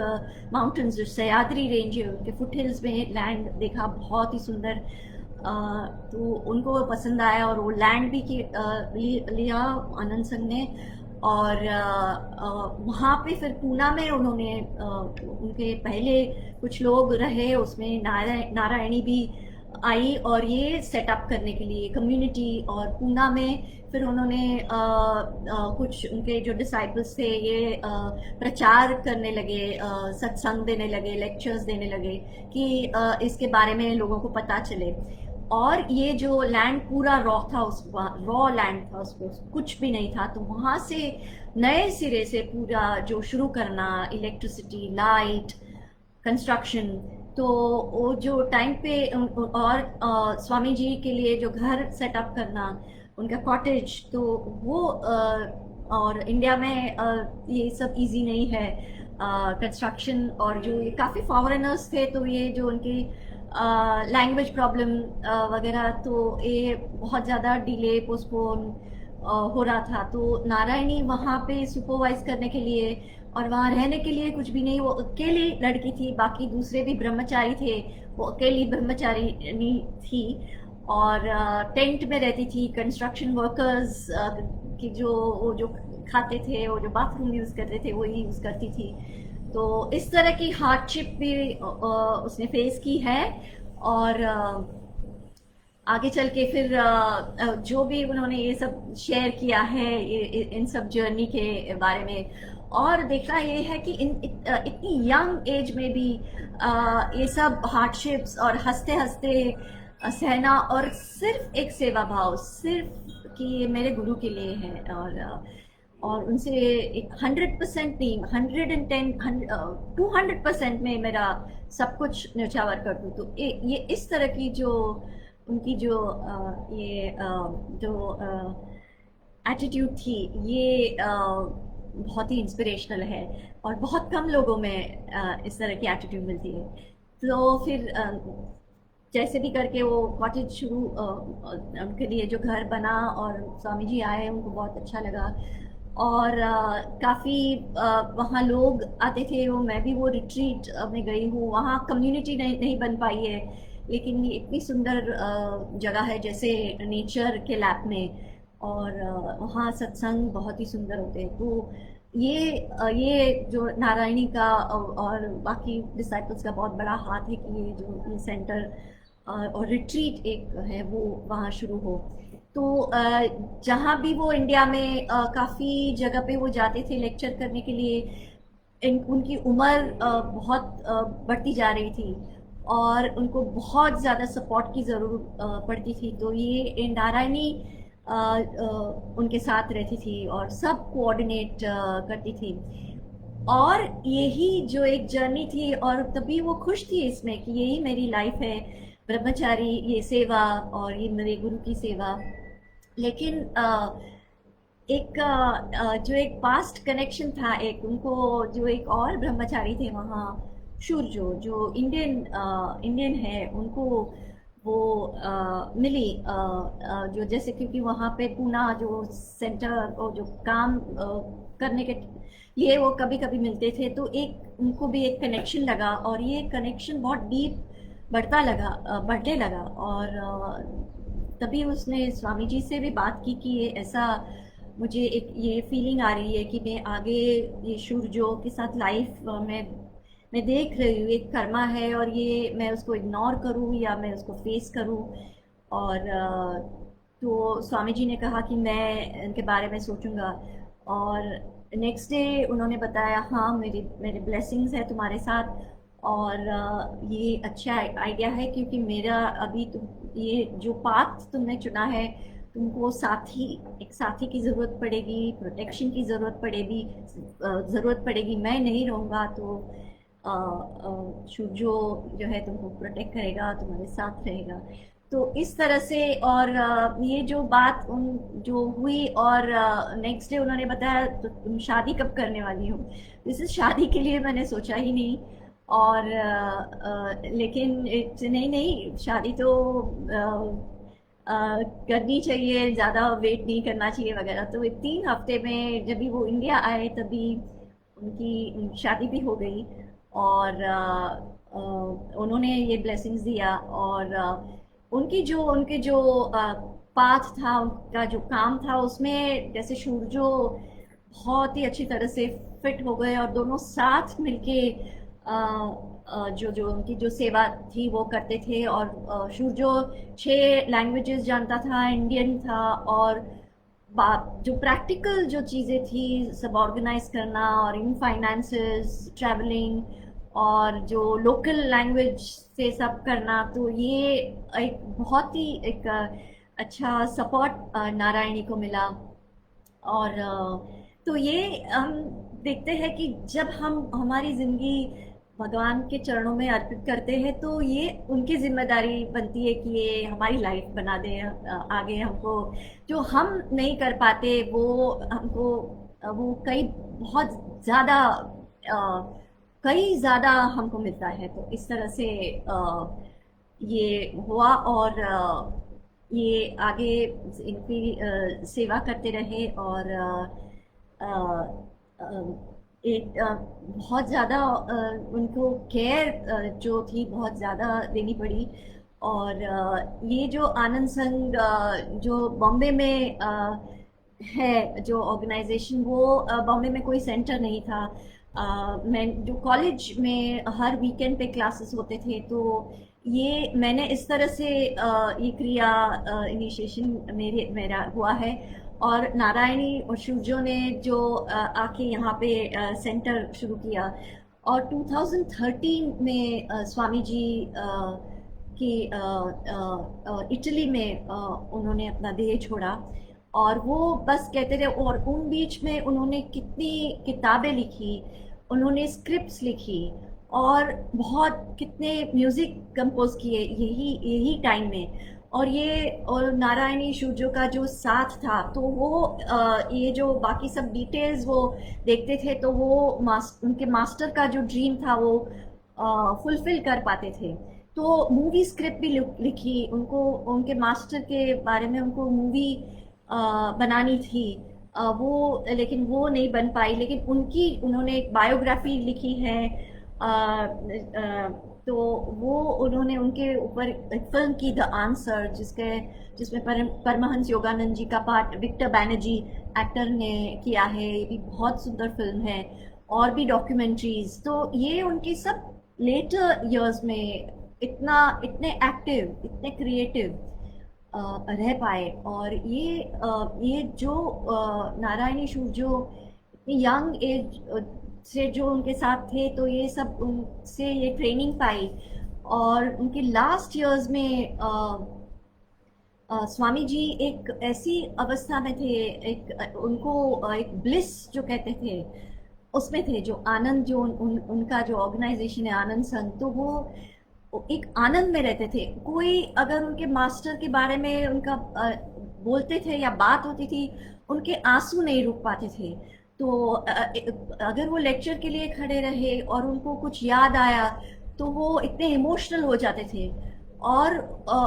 माउंटेन्स, जो सह्याद्री रेंज है, उनके फुट हिल्स में लैंड देखा, बहुत ही सुंदर। तो उनको वो पसंद आया और वो लैंड भी लिया आनंद संघ ने। और वहाँ पे फिर पूना में उन्होंने उनके पहले कुछ लोग रहे, उसमें नारायणी भी आई, और ये सेटअप करने के लिए कम्युनिटी। और पूना में फिर उन्होंने कुछ उनके जो डिसाइपल्स थे ये प्रचार करने लगे, सत्संग देने लगे, लेक्चर्स देने लगे कि इसके बारे में लोगों को पता चले। और ये जो लैंड पूरा रॉ था, उस रॉ लैंड था, उसको कुछ भी नहीं था, तो वहाँ से नए सिरे से पूरा जो शुरू करना, इलेक्ट्रिसिटी, लाइट, कंस्ट्रक्शन। तो वो जो टाइम पे और स्वामी जी के लिए जो घर सेटअप करना, उनका कॉटेज, तो वो और इंडिया में ये सब इजी नहीं है कंस्ट्रक्शन। और जो ये काफ़ी फॉरेनर्स थे, तो ये जो उनकी लैंग्वेज प्रॉब्लम वगैरह, तो ये बहुत ज़्यादा डिले, पोस्टपोन हो रहा था। तो नारायणी वहाँ पे सुपरवाइज करने के लिए और वहाँ रहने के लिए कुछ भी नहीं, वो अकेली लड़की थी, बाकी दूसरे भी ब्रह्मचारी थे, वो अकेली ब्रह्मचारिणी थी, और टेंट में रहती थी। कंस्ट्रक्शन वर्कर्स की वो जो खाते थे, वो जो बाथरूम यूज़ करते थे, वो ही यूज़ करती थी। तो इस तरह की हार्डशिप भी उसने फेस की है। और आगे चल के फिर जो भी उन्होंने ये सब शेयर किया है, इन सब जर्नी के बारे में, और देखना ये है कि इतनी यंग एज में भी ये सब हार्डशिप्स और हंसते हंसते सहना, और सिर्फ एक सेवा भाव, सिर्फ कि ये मेरे गुरु के लिए है, और उनसे 100% नहीं, 200% में मेरा सब कुछ न्यौछावर कर दूँ। तो ये इस तरह की जो उनकी जो एटीट्यूड थी, ये बहुत ही इंस्पिरेशनल है, और बहुत कम लोगों में इस तरह की एटीट्यूड मिलती है। तो फिर जैसे भी करके वो कॉटेज शुरू, उनके लिए जो घर बना, और स्वामी जी आए, उनको बहुत अच्छा लगा, और काफ़ी वहाँ लोग आते थे। मैं भी वो रिट्रीट में गई हूँ, वहाँ कम्युनिटी नहीं बन पाई है, लेकिन ये इतनी सुंदर जगह है, जैसे नेचर के लैब में, और वहाँ सत्संग बहुत ही सुंदर होते हैं। तो ये जो नारायणी का और बाकी डिसाइपल्स का बहुत बड़ा हाथ है कि ये जो ये सेंटर और रिट्रीट एक है वो वहाँ शुरू हो। तो जहाँ भी वो इंडिया में काफ़ी जगह पे वो जाते थे लेक्चर करने के लिए, उनकी उम्र बहुत बढ़ती जा रही थी, और उनको बहुत ज़्यादा सपोर्ट की ज़रूरत पड़ती थी। तो ये नारायणी उनके साथ रहती थी और सब कोऑर्डिनेट करती थी। और यही जो एक जर्नी थी, और तभी वो खुश थी इसमें कि यही मेरी लाइफ है, ब्रह्मचारी, ये सेवा, और ये मेरे गुरु की सेवा। लेकिन जो एक पास्ट कनेक्शन था, एक उनको जो एक और ब्रह्मचारी थे वहाँ, शूरजो, जो इंडियन है, उनको वो मिली, जो जैसे, क्योंकि वहाँ पे पूना जो सेंटर और जो काम करने के लिए वो कभी कभी मिलते थे, तो एक उनको भी एक कनेक्शन लगा, और ये कनेक्शन बहुत डीप बढ़ने लगा। और तभी उसने स्वामी जी से भी बात की कि ये ऐसा, मुझे एक ये फीलिंग आ रही है कि मैं आगे ये सूरजो के साथ लाइफ मैं देख रही हूँ, एक कर्मा है और ये मैं उसको इग्नोर करूँ या मैं उसको फेस करूँ। और तो स्वामी जी ने कहा कि मैं इनके बारे में सोचूंगा। और नेक्स्ट डे उन्होंने बताया, हाँ मेरे मेरे ब्लेसिंग्स है तुम्हारे साथ, और ये अच्छा आइडिया है क्योंकि मेरा अभी तुम ये जो पाथ तुमने चुना है, तुमको साथी, एक साथी की ज़रूरत पड़ेगी, प्रोटेक्शन की ज़रूरत पड़ेगी। मैं नहीं रहूँगा तो सूर्यो जो है तुमको प्रोटेक्ट करेगा, तुम्हारे साथ रहेगा। तो इस तरह से। और ये जो बात उन जो हुई, और नेक्स्ट डे उन्होंने बताया तो तुम शादी कब करने वाली हो। दिस इज शादी के लिए मैंने सोचा ही नहीं। और लेकिन नहीं नहीं, शादी तो करनी चाहिए, ज़्यादा वेट नहीं करना चाहिए वगैरह। तो 3 हफ्ते में जब भी वो इंडिया आए तभी उनकी शादी भी हो गई। और उन्होंने ये ब्लेसिंग्स दिया। और उनके जो पाथ था, उनका जो काम था, उसमें जैसे सूरजो बहुत ही अच्छी तरह से फिट हो गए और दोनों साथ मिलके जो जो उनकी जो सेवा थी वो करते थे। और सूरजो 6 लैंग्वेजेस जानता था, इंडियन था, और जो प्रैक्टिकल जो चीज़ें थी सब ऑर्गेनाइज करना, और इन फाइनेंसेस, ट्रैवलिंग, और जो लोकल लैंग्वेज से सब करना, तो ये एक बहुत ही एक अच्छा सपोर्ट नारायणी को मिला। और तो ये हम देखते हैं कि जब हम हमारी ज़िंदगी भगवान के चरणों में अर्पित करते हैं तो ये उनकी जिम्मेदारी बनती है कि ये हमारी लाइफ बना दें आगे हमको। जो हम नहीं कर पाते वो हमको वो कई ज़्यादा हमको मिलता है। तो इस तरह से ये हुआ। और ये आगे इनकी सेवा करते रहे। और एक बहुत ज़्यादा उनको केयर जो थी बहुत ज़्यादा देनी पड़ी। और ये जो आनंद संघ जो बॉम्बे में है जो ऑर्गेनाइजेशन, वो बॉम्बे में कोई सेंटर नहीं था। मैं जो कॉलेज में हर वीकेंड पे क्लासेस होते थे, तो ये मैंने इस तरह से ये क्रिया इनिशिएशन मेरा हुआ है। और नारायणी और शिवजो ने जो आके यहाँ पे सेंटर शुरू किया। और 2013 में स्वामी जी की इटली में उन्होंने अपना देह छोड़ा। और वो बस कहते थे, और उन बीच में उन्होंने कितनी किताबें लिखी, उन्होंने स्क्रिप्ट्स लिखी, और बहुत कितने म्यूज़िक कंपोज किए यही टाइम में। और ये और नारायणी सूर्यो का जो साथ था, तो वो ये जो बाकी सब डिटेल्स वो देखते थे, तो वो उनके मास्टर का जो ड्रीम था वो फुलफिल कर पाते थे। तो मूवी स्क्रिप्ट भी लिखी उनको, उनके मास्टर के बारे में उनको मूवी बनानी थी। लेकिन वो नहीं बन पाई, लेकिन उन्होंने एक बायोग्राफी लिखी है। तो वो उन्होंने उनके ऊपर एक फिल्म की, द आंसर, जिसमें परमहंस योगानंद जी का पार्ट विक्टर बैनर्जी एक्टर ने किया है। ये भी बहुत सुंदर फिल्म है। और भी डॉक्यूमेंट्रीज। तो ये उनकी सब लेटर इयर्स में इतने एक्टिव, इतने क्रिएटिव रह पाए। और ये जो नारायणी सूर्यो इतनी यंग एज से जो उनके साथ थे, तो ये सब उनसे ये ट्रेनिंग पाई। और उनके लास्ट इयर्स में स्वामी जी एक ऐसी अवस्था में थे, उनको एक ब्लिस जो कहते थे उसमें थे, जो आनंद, जो उनका जो ऑर्गेनाइजेशन है आनंद संघ, तो वो एक आनंद में रहते थे। कोई अगर उनके मास्टर के बारे में उनका बोलते थे या बात होती थी, उनके आंसू नहीं रुक पाते थे। तो अगर वो लेक्चर के लिए खड़े रहे और उनको कुछ याद आया, तो वो इतने इमोशनल हो जाते थे और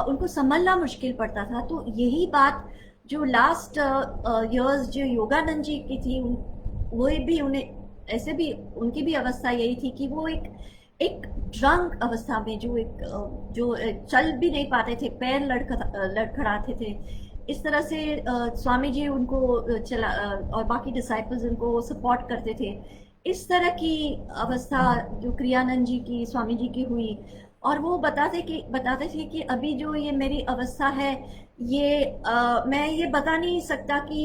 उनको संभलना मुश्किल पड़ता था। तो यही बात जो लास्ट इयर्स जो योगानंद जी की थी, वो भी उन्हें ऐसे भी उनकी भी अवस्था यही थी कि वो एक एक ड्रंक अवस्था में, जो चल भी नहीं पाते थे, पैर लड़खड़ाते थे, इस तरह से स्वामी जी उनको और बाकी डिसाइपल्स उनको सपोर्ट करते थे। इस तरह की अवस्था जो क्रियानंद जी की, स्वामी जी की हुई। और वो बताते थे कि अभी जो ये मेरी अवस्था है, ये मैं ये बता नहीं सकता कि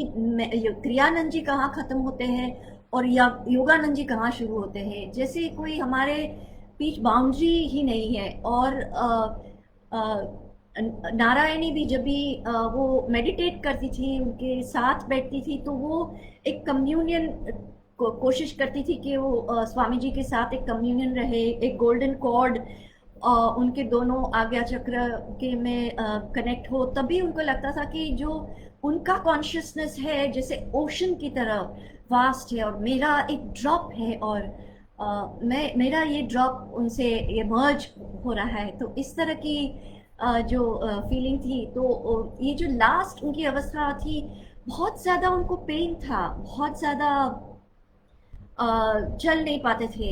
ये क्रियानंद जी कहाँ खत्म होते हैं और योगानंद जी कहाँ शुरू होते हैं। जैसे कोई हमारे बीच बाउंड्री ही नहीं है। और नारायणी भी जब भी वो मेडिटेट करती थी, उनके साथ बैठती थी, तो वो एक कम्युनियन कोशिश करती थी कि वो स्वामी जी के साथ एक कम्युनियन रहे, एक गोल्डन कॉर्ड उनके दोनों आज्ञा चक्र के में कनेक्ट हो। तभी उनको लगता था कि जो उनका कॉन्शियसनेस है जैसे ओशन की तरह वास्ट है, और मेरा एक ड्रॉप है, और मेरा ये ड्रॉप उनसे ये मर्ज हो रहा है। तो इस तरह की जो फीलिंग थी। तो ये जो लास्ट उनकी अवस्था थी, बहुत ज़्यादा उनको पेन था, बहुत ज़्यादा चल नहीं पाते थे।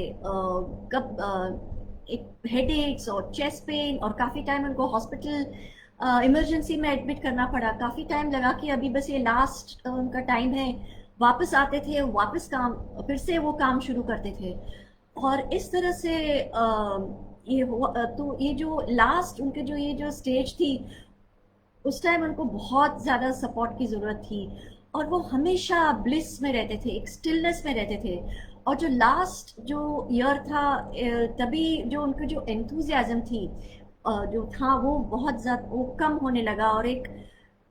कब एक हेडेक्स और चेस्ट पेन, और काफ़ी टाइम उनको हॉस्पिटल इमरजेंसी में एडमिट करना पड़ा। काफ़ी टाइम लगा कि अभी बस ये लास्ट उनका टाइम है। वापस आते थे, वापस काम, फिर से वो काम शुरू करते थे। और इस तरह से ये हुआ। तो ये जो लास्ट उनके जो ये जो स्टेज थी, उस टाइम उनको बहुत ज़्यादा सपोर्ट की ज़रूरत थी। और वो हमेशा ब्लिस में रहते थे, एक स्टिलनेस में रहते थे। और जो लास्ट जो ईयर था, तभी जो उनकी जो एंथुजियाज्म थी, जो था वो बहुत ज़्यादा वो कम होने लगा, और एक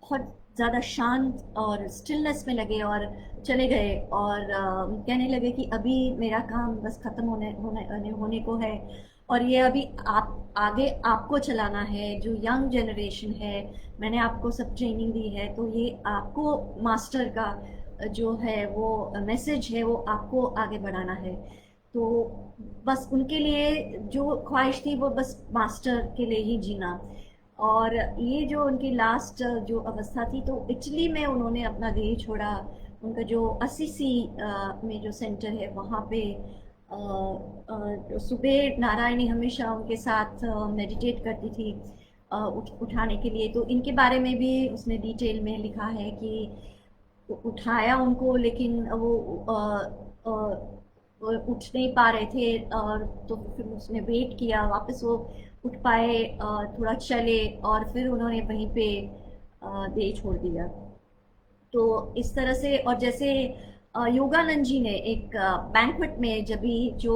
बहुत ज़्यादा शांत और स्टिलनेस में लगे, और चले गए। और कहने लगे कि अभी मेरा काम बस ख़त्म होने को है, और ये अभी आप आगे आपको चलाना है, जो यंग जनरेशन है। मैंने आपको सब ट्रेनिंग दी है, तो ये आपको मास्टर का जो है वो मैसेज है, वो आपको आगे बढ़ाना है। तो बस उनके लिए जो ख्वाहिश थी वो बस मास्टर के लिए ही जीना। और ये जो उनकी लास्ट जो अवस्था थी, तो इटली में उन्होंने अपना देह छोड़ा। उनका जो असीसी में जो सेंटर है वहाँ पे सुबह नारायणी हमेशा उनके साथ मेडिटेट करती थी उठाने के लिए। तो इनके बारे में भी उसने डिटेल में लिखा है कि उठाया उनको, लेकिन वो उठ नहीं पा रहे थे। और तो फिर उसने वेट किया, वापस वो उठ पाए, थोड़ा चले, और फिर उन्होंने वहीं पे देह छोड़ दिया। तो इस तरह से। और जैसे योगानंद जी ने एक बैंक्वेट में, जब भी जो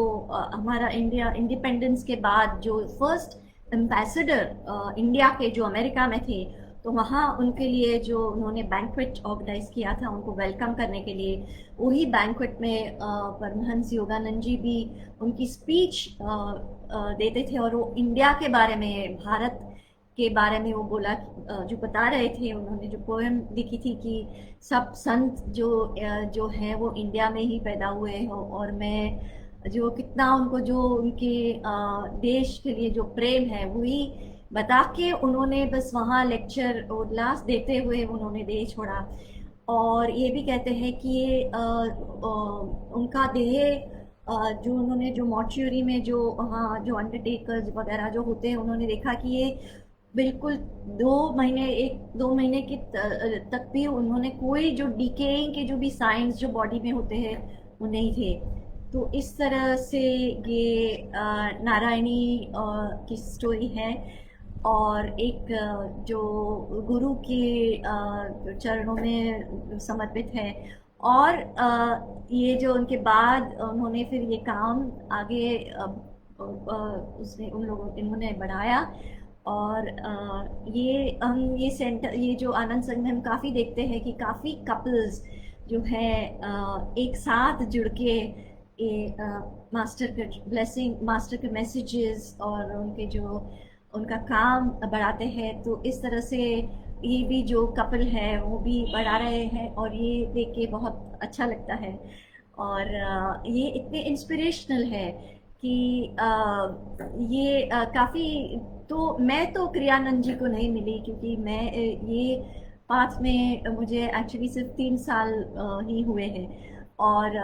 हमारा इंडिया इंडिपेंडेंस के बाद जो फर्स्ट एम्बेसडर इंडिया के जो अमेरिका में थे, तो वहाँ उनके लिए जो उन्होंने बैंक्वेट ऑर्गेनाइज किया था उनको वेलकम करने के लिए, वही बैंक्वेट में परमहंस योगानंद जी भी उनकी स्पीच देते थे। और वो इंडिया के बारे में, भारत के बारे में वो बोला, जो बता रहे थे। उन्होंने जो पोएम लिखी थी कि सब संत जो हैं वो इंडिया में ही पैदा हुए हो, और मैं जो कितना उनको जो उनके देश के लिए जो प्रेम है वही बता के उन्होंने बस वहाँ लेक्चर उल्लास देते हुए उन्होंने देह छोड़ा। और ये भी कहते हैं कि ये उनका देह जो उन्होंने जो मॉर्च्यूरी में जो वहाँ जो अंडरटेकर्स वगैरह जो होते हैं, उन्होंने देखा कि ये बिल्कुल 2 महीने, 1-2 महीने की तक भी उन्होंने कोई जो डिकेइंग के जो भी साइंस जो बॉडी में होते हैं वो नहीं थे। तो इस तरह से ये नारायणी की स्टोरी है। और एक जो गुरु के चरणों में समर्पित है। और ये जो उनके बाद उन्होंने फिर ये काम आगे उसने उन लोगों इन्होंने बढ़ाया। और ये हम ये सेंटर, ये जो आनंद संघ में हम काफ़ी देखते हैं कि काफ़ी कपल्स जो है एक साथ जुड़ के ये मास्टर के ब्लेसिंग, मास्टर के मैसेजेस और उनके जो उनका काम बढ़ाते हैं। तो इस तरह से ये भी जो कपल है वो भी बढ़ा रहे हैं, और ये देख के बहुत अच्छा लगता है। और ये इतने इंस्पिरेशनल है कि ये काफ़ी। तो मैं तो क्रियानंद जी को नहीं मिली, क्योंकि मैं ये पाथ में मुझे एक्चुअली सिर्फ 3 साल ही हुए हैं। और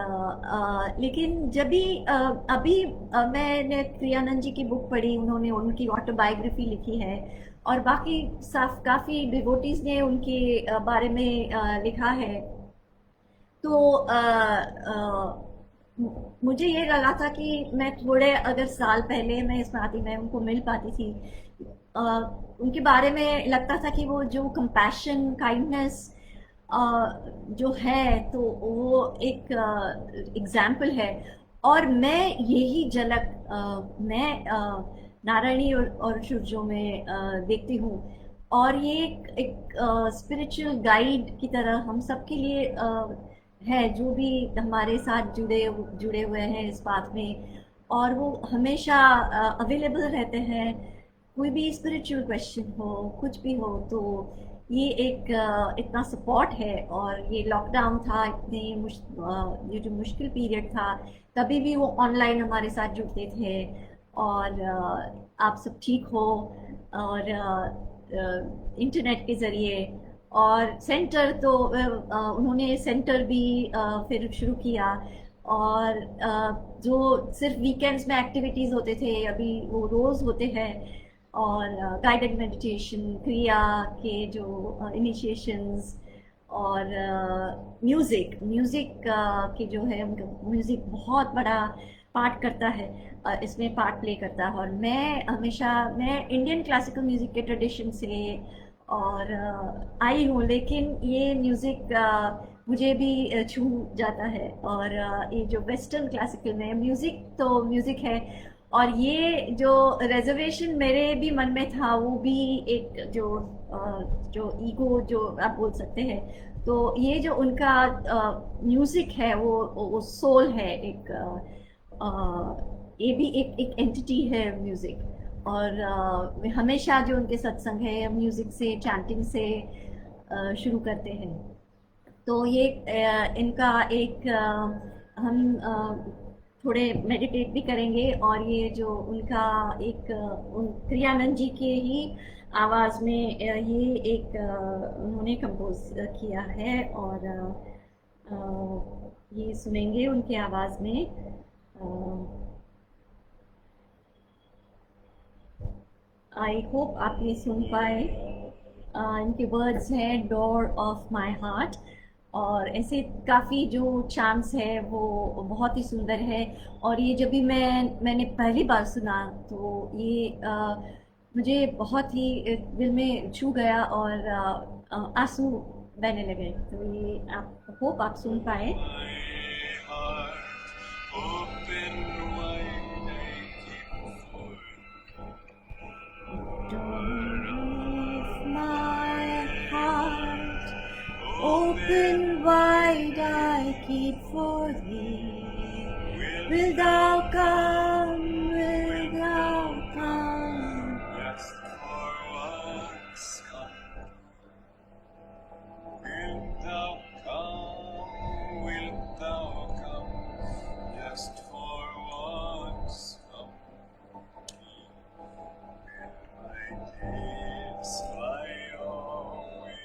लेकिन जब भी अभी मैंने प्रियानंद जी की बुक पढ़ी, उन्होंने उनकी ऑटोबायोग्राफी लिखी है, और बाकी साफ काफ़ी डिवोटीज ने उनके बारे में लिखा है। तो मुझे ये लगा था कि मैं थोड़े अगर साल पहले मैं इसमें आती, मैं उनको मिल पाती थी। अ, उनके बारे में लगता था कि वो जो कंपैशन, काइंडनेस जो है, तो वो एक एग्जाम्पल है। और मैं यही झलक मैं नारायणी और सूर्यों में देखती हूँ। और ये एक स्पिरिचुअल गाइड की तरह हम सबके लिए है, जो भी हमारे साथ जुड़े हुए हैं इस बात में। और वो हमेशा अवेलेबल रहते हैं, कोई भी स्पिरिचुअल क्वेश्चन हो, कुछ भी हो। तो ये एक इतना सपोर्ट है। और ये लॉकडाउन था, ये जो मुश्किल पीरियड था, तभी भी वो ऑनलाइन हमारे साथ जुड़ते थे। और आप सब ठीक हो, और इंटरनेट के ज़रिए। और सेंटर तो उन्होंने सेंटर भी फिर शुरू किया। और जो सिर्फ वीकेंड्स में एक्टिविटीज़ होते थे, अभी वो रोज़ होते हैं। और गाइडेड मेडिटेशन, क्रिया के जो इनिशिएशंस, और म्यूज़िक म्यूज़िक के जो है, उनका म्यूज़िक बहुत बड़ा पार्ट करता है, इसमें पार्ट प्ले करता है। और मैं इंडियन क्लासिकल म्यूज़िक के ट्रेडिशन से और आई हूँ, लेकिन ये म्यूज़िक मुझे भी छू जाता है। और ये जो वेस्टर्न क्लासिकल में म्यूज़िक, तो म्यूज़िक है। और ये जो रिजर्वेशन मेरे भी मन में था, वो भी एक जो ईगो जो आप बोल सकते हैं। तो ये जो उनका म्यूज़िक है, वो सोल है, एक ये भी एक एंटिटी है म्यूज़िक। और हमेशा जो उनके सत्संग है, म्यूज़िक से, चैंटिंग से शुरू करते हैं। तो ये इनका एक हम थोड़े मेडिटेट भी करेंगे। और ये जो उनका एक उन क्रियानंद जी के ही आवाज़ में ये एक उन्होंने कंपोज किया है। और ये सुनेंगे उनके आवाज़ में। आई होप आप ये सुन पाए। इनके वर्ड्स हैं, डोर ऑफ माय हार्ट। और ऐसे काफ़ी जो चांस है वो बहुत ही सुंदर है। और ये जब भी मैंने पहली बार सुना, तो ये मुझे बहुत ही दिल में छू गया, और आंसू बहने लगे। तो ये आप होप आप सुन पाए। Open wide I keep for thee. Will thou come? Will thou come? Just for once come. Wilt thou come? Wilt thou come? Just for once come. Will my days fly away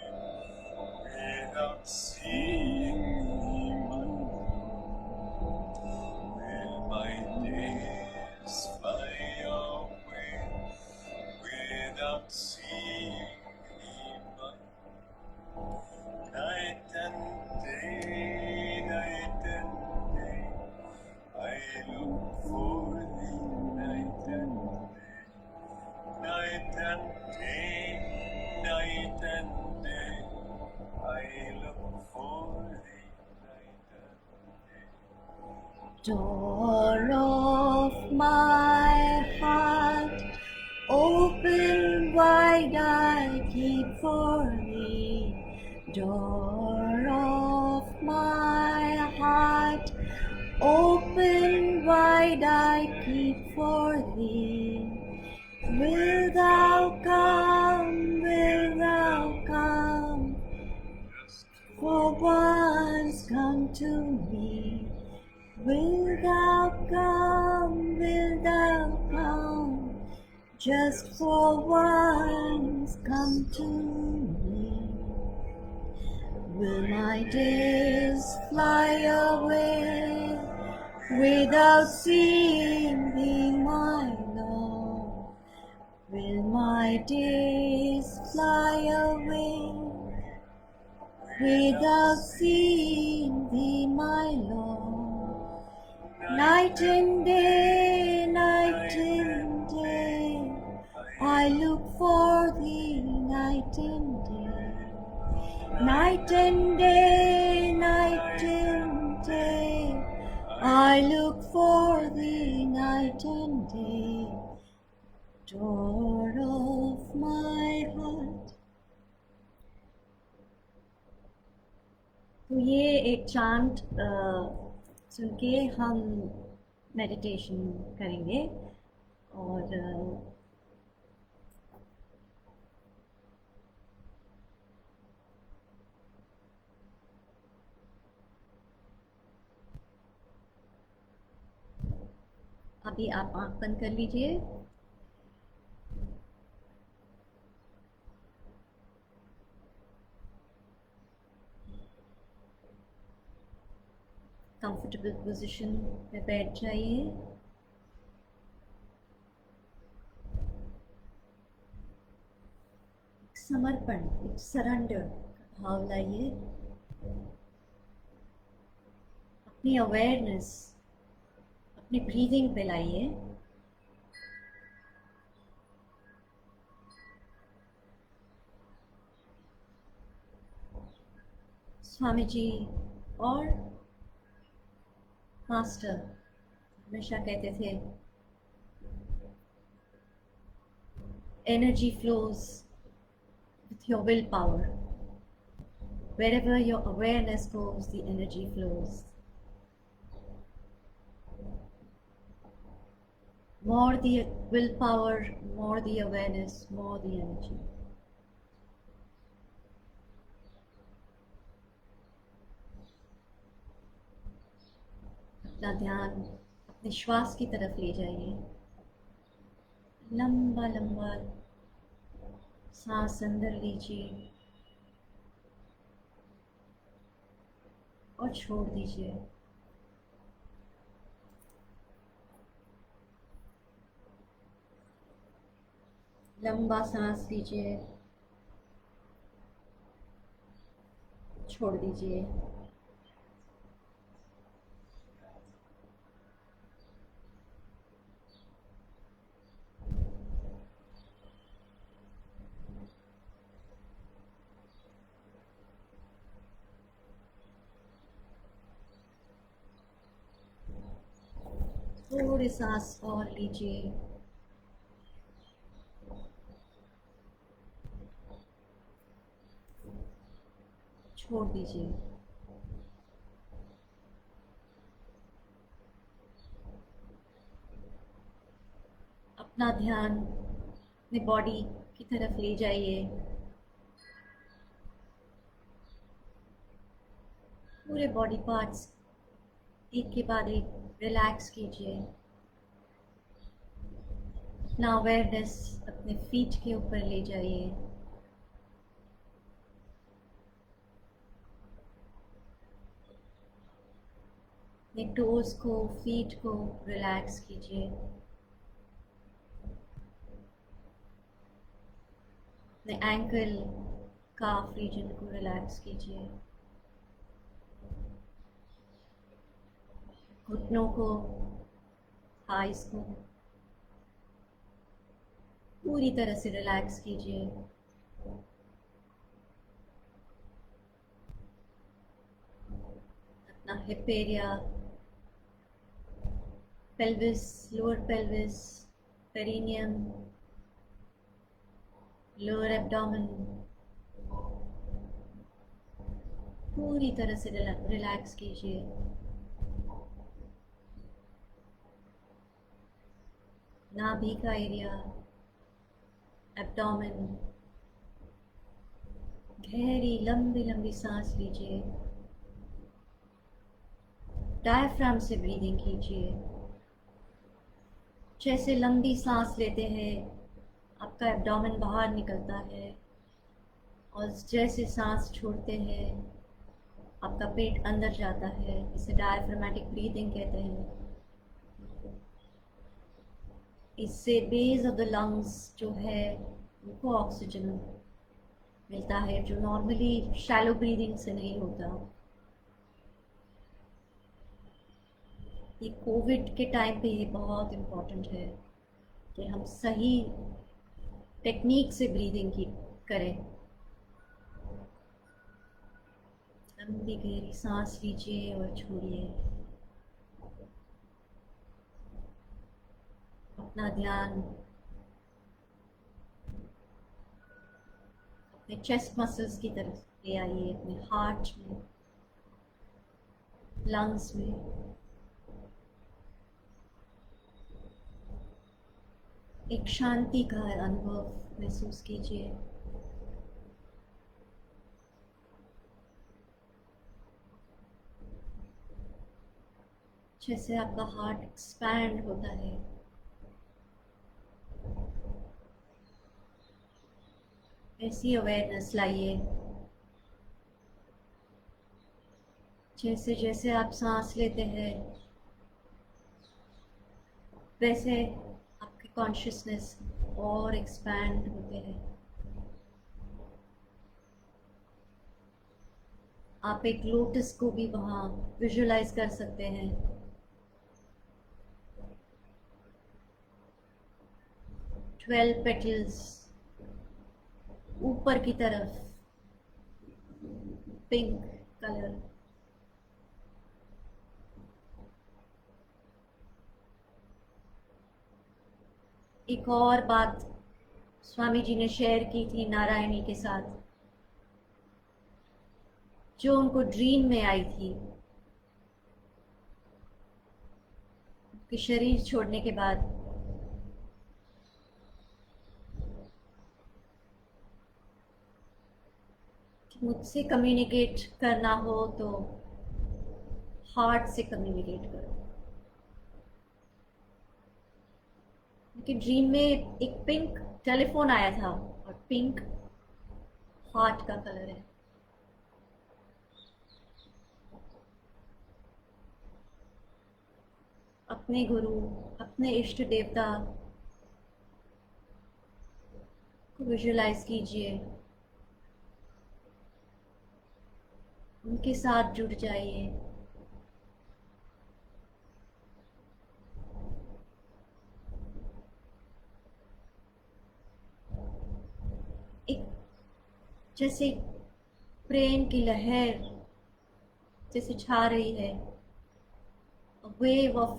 without seeing thee, my Lord? Will my days fly away without seeing thee, my Lord? Night and day, I look for thee, night and day. Night and day, night and day, I look for thee, night and day. Door of my heart, open wide I keep for thee. Door of my heart, open wide I keep for thee. Will thou come? Will thou come? For once come to me. Will thou come? Will thou come? Just for once come to me. Will my days fly away without seeing thee, my Lord? Will my days fly away without seeing thee, my Lord? Night and day, I look for thee, night and day. Night and day, I look for thee, night and day. Door of my heart. तो ये एक चांट सुन के हम मेडिटेशन करेंगे और अभी आप आँख बंद कर लीजिए। कंफर्टेबल पोजीशन में बैठ जाइए। समर्पण, एक सरेंडर का भाव लाइए। अपनी अवेयरनेस अपनी ब्रीदिंग पे लाइए। स्वामी जी और मास्टर हमेशा कहते थे, energy flows with your willpower. Wherever your awareness goes, the energy flows. More the willpower, more the awareness, more the energy. अपना ध्यान अपने श्वास की तरफ ले जाइए। लंबा लंबा सांस अंदर लीजिए और छोड़ दीजिए। लंबा सांस लीजिए, छोड़ दीजिए। थोड़ी सांस और लीजिए। छोड़ दीजिए। अपना ध्यान अपने बॉडी की तरफ ले जाइए। पूरे बॉडी पार्ट्स एक के बाद एक रिलैक्स कीजिए। अपना अवेयरनेस अपने फीट के ऊपर ले जाइए। अपने टोज को, फीट को रिलैक्स कीजिए। अपने एंकल, काफ रीजन को रिलैक्स कीजिए। घुटनों को, थाइस को पूरी तरह से रिलैक्स कीजिए। अपना hip area, pelvis, lower pelvis, perineum, lower abdomen पूरी तरह से रिलैक्स कीजिए। नाभि का एरिया, एब्डोमेन, गहरी लंबी लंबी सांस लीजिए। डायफ्राम से ब्रीदिंग कीजिए। जैसे लंबी सांस लेते हैं आपका एब्डोमेन बाहर निकलता है और जैसे सांस छोड़ते हैं आपका पेट अंदर जाता है, इसे डायफ्रामेटिक ब्रीदिंग कहते हैं। इससे बेस ऑफ द लंग्स जो है उनको ऑक्सीजन मिलता है, जो नॉर्मली शैलो ब्रीदिंग से नहीं होता। ये कोविड के टाइम पे ये बहुत इम्पोर्टेंट है कि हम सही टेक्निक से ब्रीदिंग की करें। लंबी गहरी सांस लीजिए और छोड़िए। अपना ध्यान अपने चेस्ट मसल्स की तरफ ले आइए, अपने हार्ट में, लंग्स में। एक शांति का अनुभव महसूस कीजिए। जैसे आपका हार्ट एक्सपैंड होता है, ऐसी अवेयरनेस लाइए। जैसे जैसे आप सांस लेते हैं वैसे आपके कॉन्शियसनेस और एक्सपैंड होते हैं। आप एक लोटस को भी वहाँ विजुलाइज कर सकते हैं। ट्वेल्व पेटल्स ऊपर की तरफ, पिंक कलर। एक और बात स्वामी जी ने शेयर की थी नारायणी के साथ, जो उनको ड्रीम में आई थी कि शरीर छोड़ने के बाद मुझसे कम्युनिकेट करना हो तो हार्ट से कम्युनिकेट करो। क्योंकि ड्रीम में एक पिंक टेलीफोन आया था और पिंक हार्ट का कलर है। अपने गुरु, अपने इष्ट देवता को विजुलाइज कीजिए, उनके साथ जुड़ जाइए। एक जैसे प्रेम की लहर जैसे छा रही है, a wave of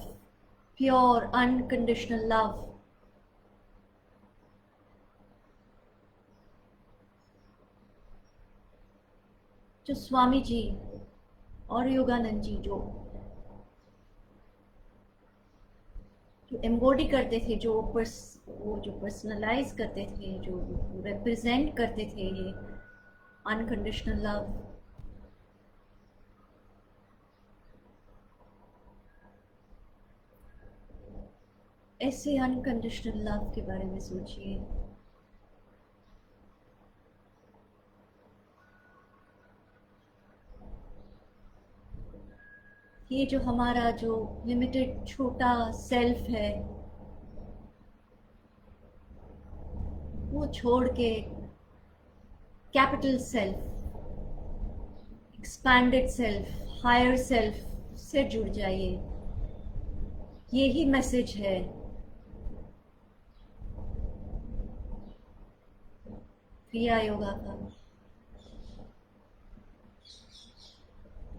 pure unconditional love, जो स्वामी जी और योगानंद जी जो एम्बॉडी करते थे, वो जो पर्सनलाइज करते थे, जो रिप्रेजेंट करते थे ये अनकंडीशनल लव। ऐसे अनकंडीशनल लव के बारे में सोचिए। ये जो हमारा जो लिमिटेड छोटा सेल्फ है वो छोड़ के capital self, expanded self, higher self से जुड़ जाइए। यही मैसेज है क्रिया योगा का।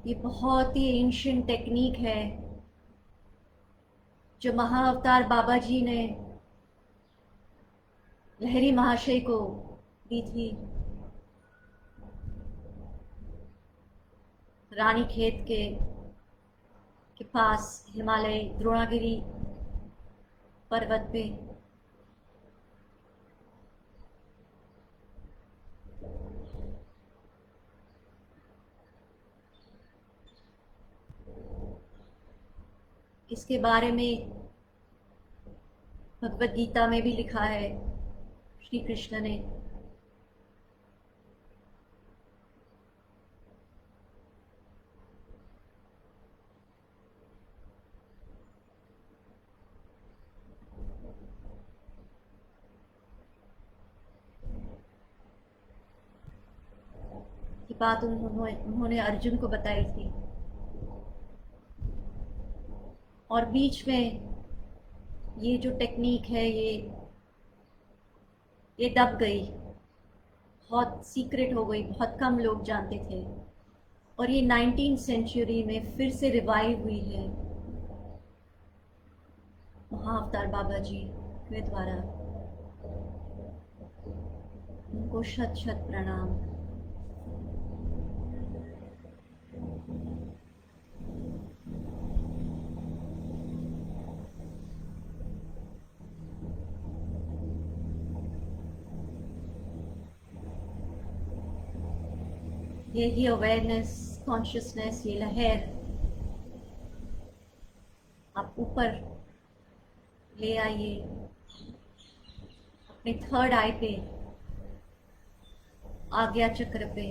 ये बहुत ही एंशिएंट टेक्निक है जो महाअवतार बाबा जी ने लहरी महाशय को दी थी। रानीखेत के पास हिमालय द्रोणागिरी पर्वत पे इसके बारे में भगवद गीता में भी लिखा है श्री कृष्ण ने। बात उन्होंने अर्जुन को बताई थी, और बीच में ये जो टेक्निक है ये दब गई, बहुत सीक्रेट हो गई, बहुत कम लोग जानते थे, और ये 19th सेंचुरी में फिर से रिवाइव हुई है महाअवतार बाबा जी के द्वारा। उनको शत शत प्रणाम। यही अवेयरनेस, कॉन्शियसनेस, ये लहर आप ऊपर ले आइए, अपने थर्ड आई पे, आज्ञा चक्र पे,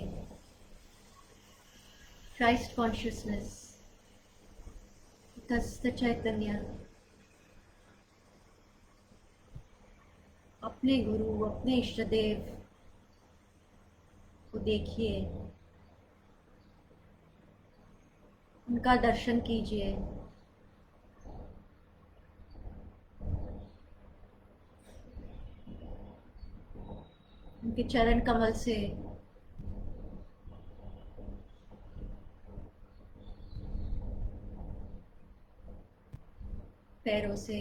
क्राइस्ट कॉन्शियसनेस, तस्त चैतन्य, अपने गुरु, अपने इष्ट देव को देखिए, उनका दर्शन कीजिए। उनके चरण कमल से पैरों से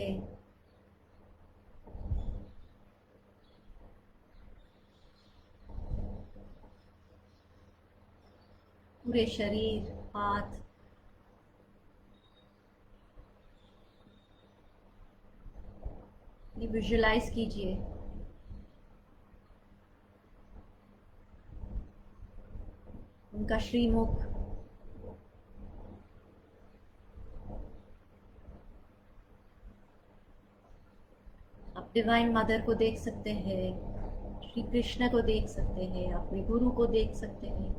पूरे शरीर, हाथ, ये विजुलाइज कीजिए। उनका श्रीमुख, आप डिवाइन मदर को देख सकते हैं, श्री कृष्ण को देख सकते हैं, अपने गुरु को देख सकते हैं,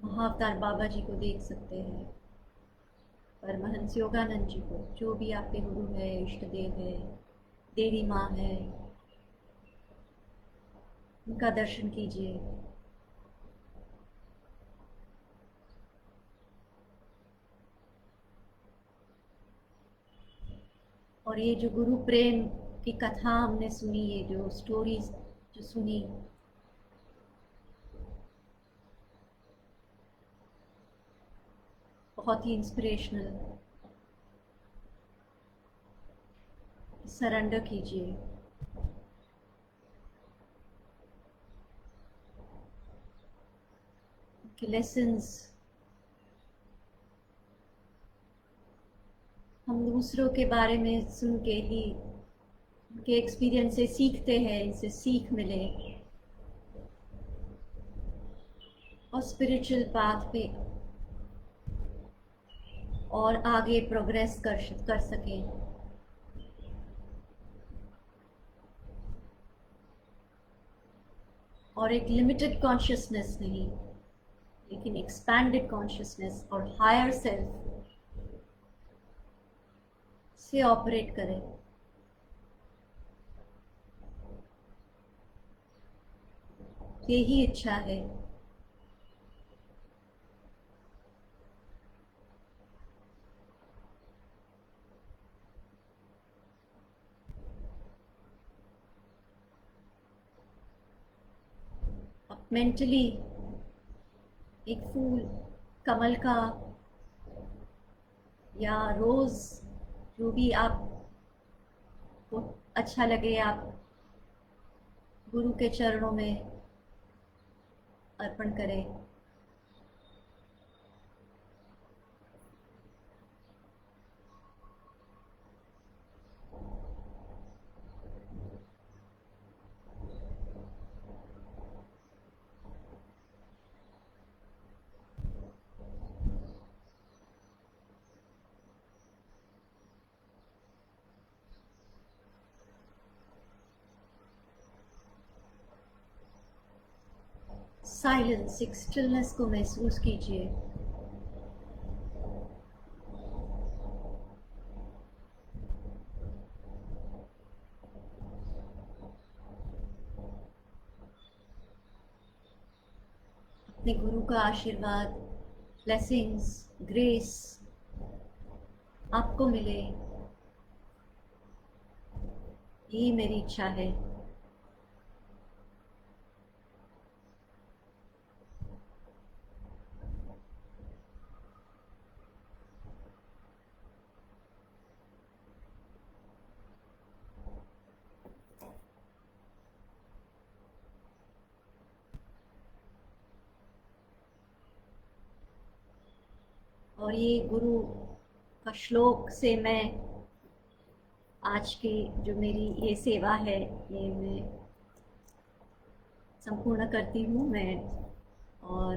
महाअवतार बाबा जी को देख सकते हैं, परमहंस योगानंद जी को, जो भी आपके गुरु है, इष्ट देव है, देवी माँ है, उनका दर्शन कीजिए। और ये जो गुरु प्रेम की कथा हमने सुनी, ये जो स्टोरीज जो सुनी, बहुत ही इंस्पिरेशनल। सरेंडर कीजिए। कि लेसन्स हम दूसरों के बारे में सुन के ही, उनके एक्सपीरियंस से सीखते हैं, इनसे सीख मिले और स्पिरिचुअल पाथ पे और आगे प्रोग्रेस कर सकें। और एक लिमिटेड कॉन्शियसनेस नहीं, लेकिन एक्सपैंडेड कॉन्शियसनेस और हायर सेल्फ से ऑपरेट करें। यही इच्छा है। आप मेंटली एक फूल, कमल का या रोज, जो भी आपको अच्छा लगे, आप गुरु के चरणों में अर्पण करें। साइलेंस, एक स्टिलनेस को महसूस कीजिए। अपने गुरु का आशीर्वाद, ब्लेसिंग्स, ग्रेस आपको मिले, यही मेरी इच्छा है। और ये गुरु का श्लोक से मैं आज की जो मेरी ये सेवा है ये मैं संपूर्ण करती हूँ मैं, और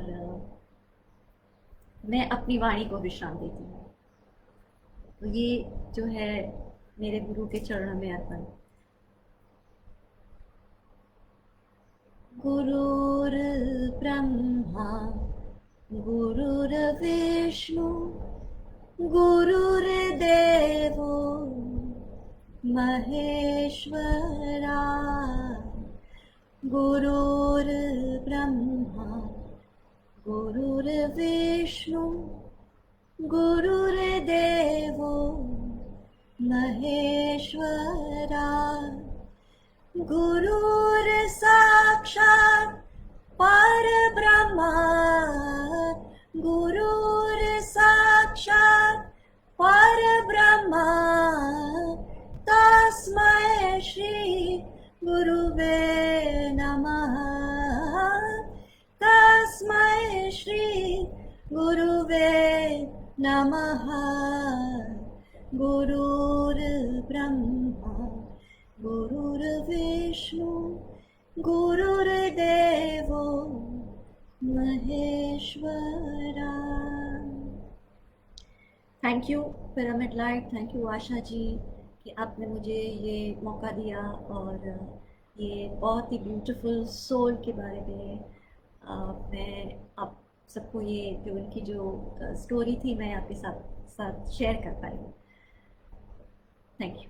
मैं अपनी वाणी को विश्राम देती हूँ। तो ये जो है मेरे गुरु के चरणों में अर्पण। गुरुर् ब्रह्मा गुरुर्विष्णु गुरुर्देवो महेश्वरा। गुरुर्ब्रह्मा गुरुर्विष्णु गुरुर्देवो महेश्वरा। गुरुर्साक्षात् परब्रह्मा गुरुर्साक्षात् परब्रह्मा। तस्मै श्री गुरुवे नमः। तस्मै श्री गुरुवे नमः। गुरुर्ब्रह्मा गुरुर्विष्णु गुरुर्देवो महेश्वरा। Thank you pyramid light, thank you Asha ji कि आपने मुझे ये मौका दिया और ये बहुत ही ब्यूटीफुल सोल के बारे में मैं आप सबको ये जो उनकी जो स्टोरी थी मैं आपके साथ शेयर कर पाई। Thank you.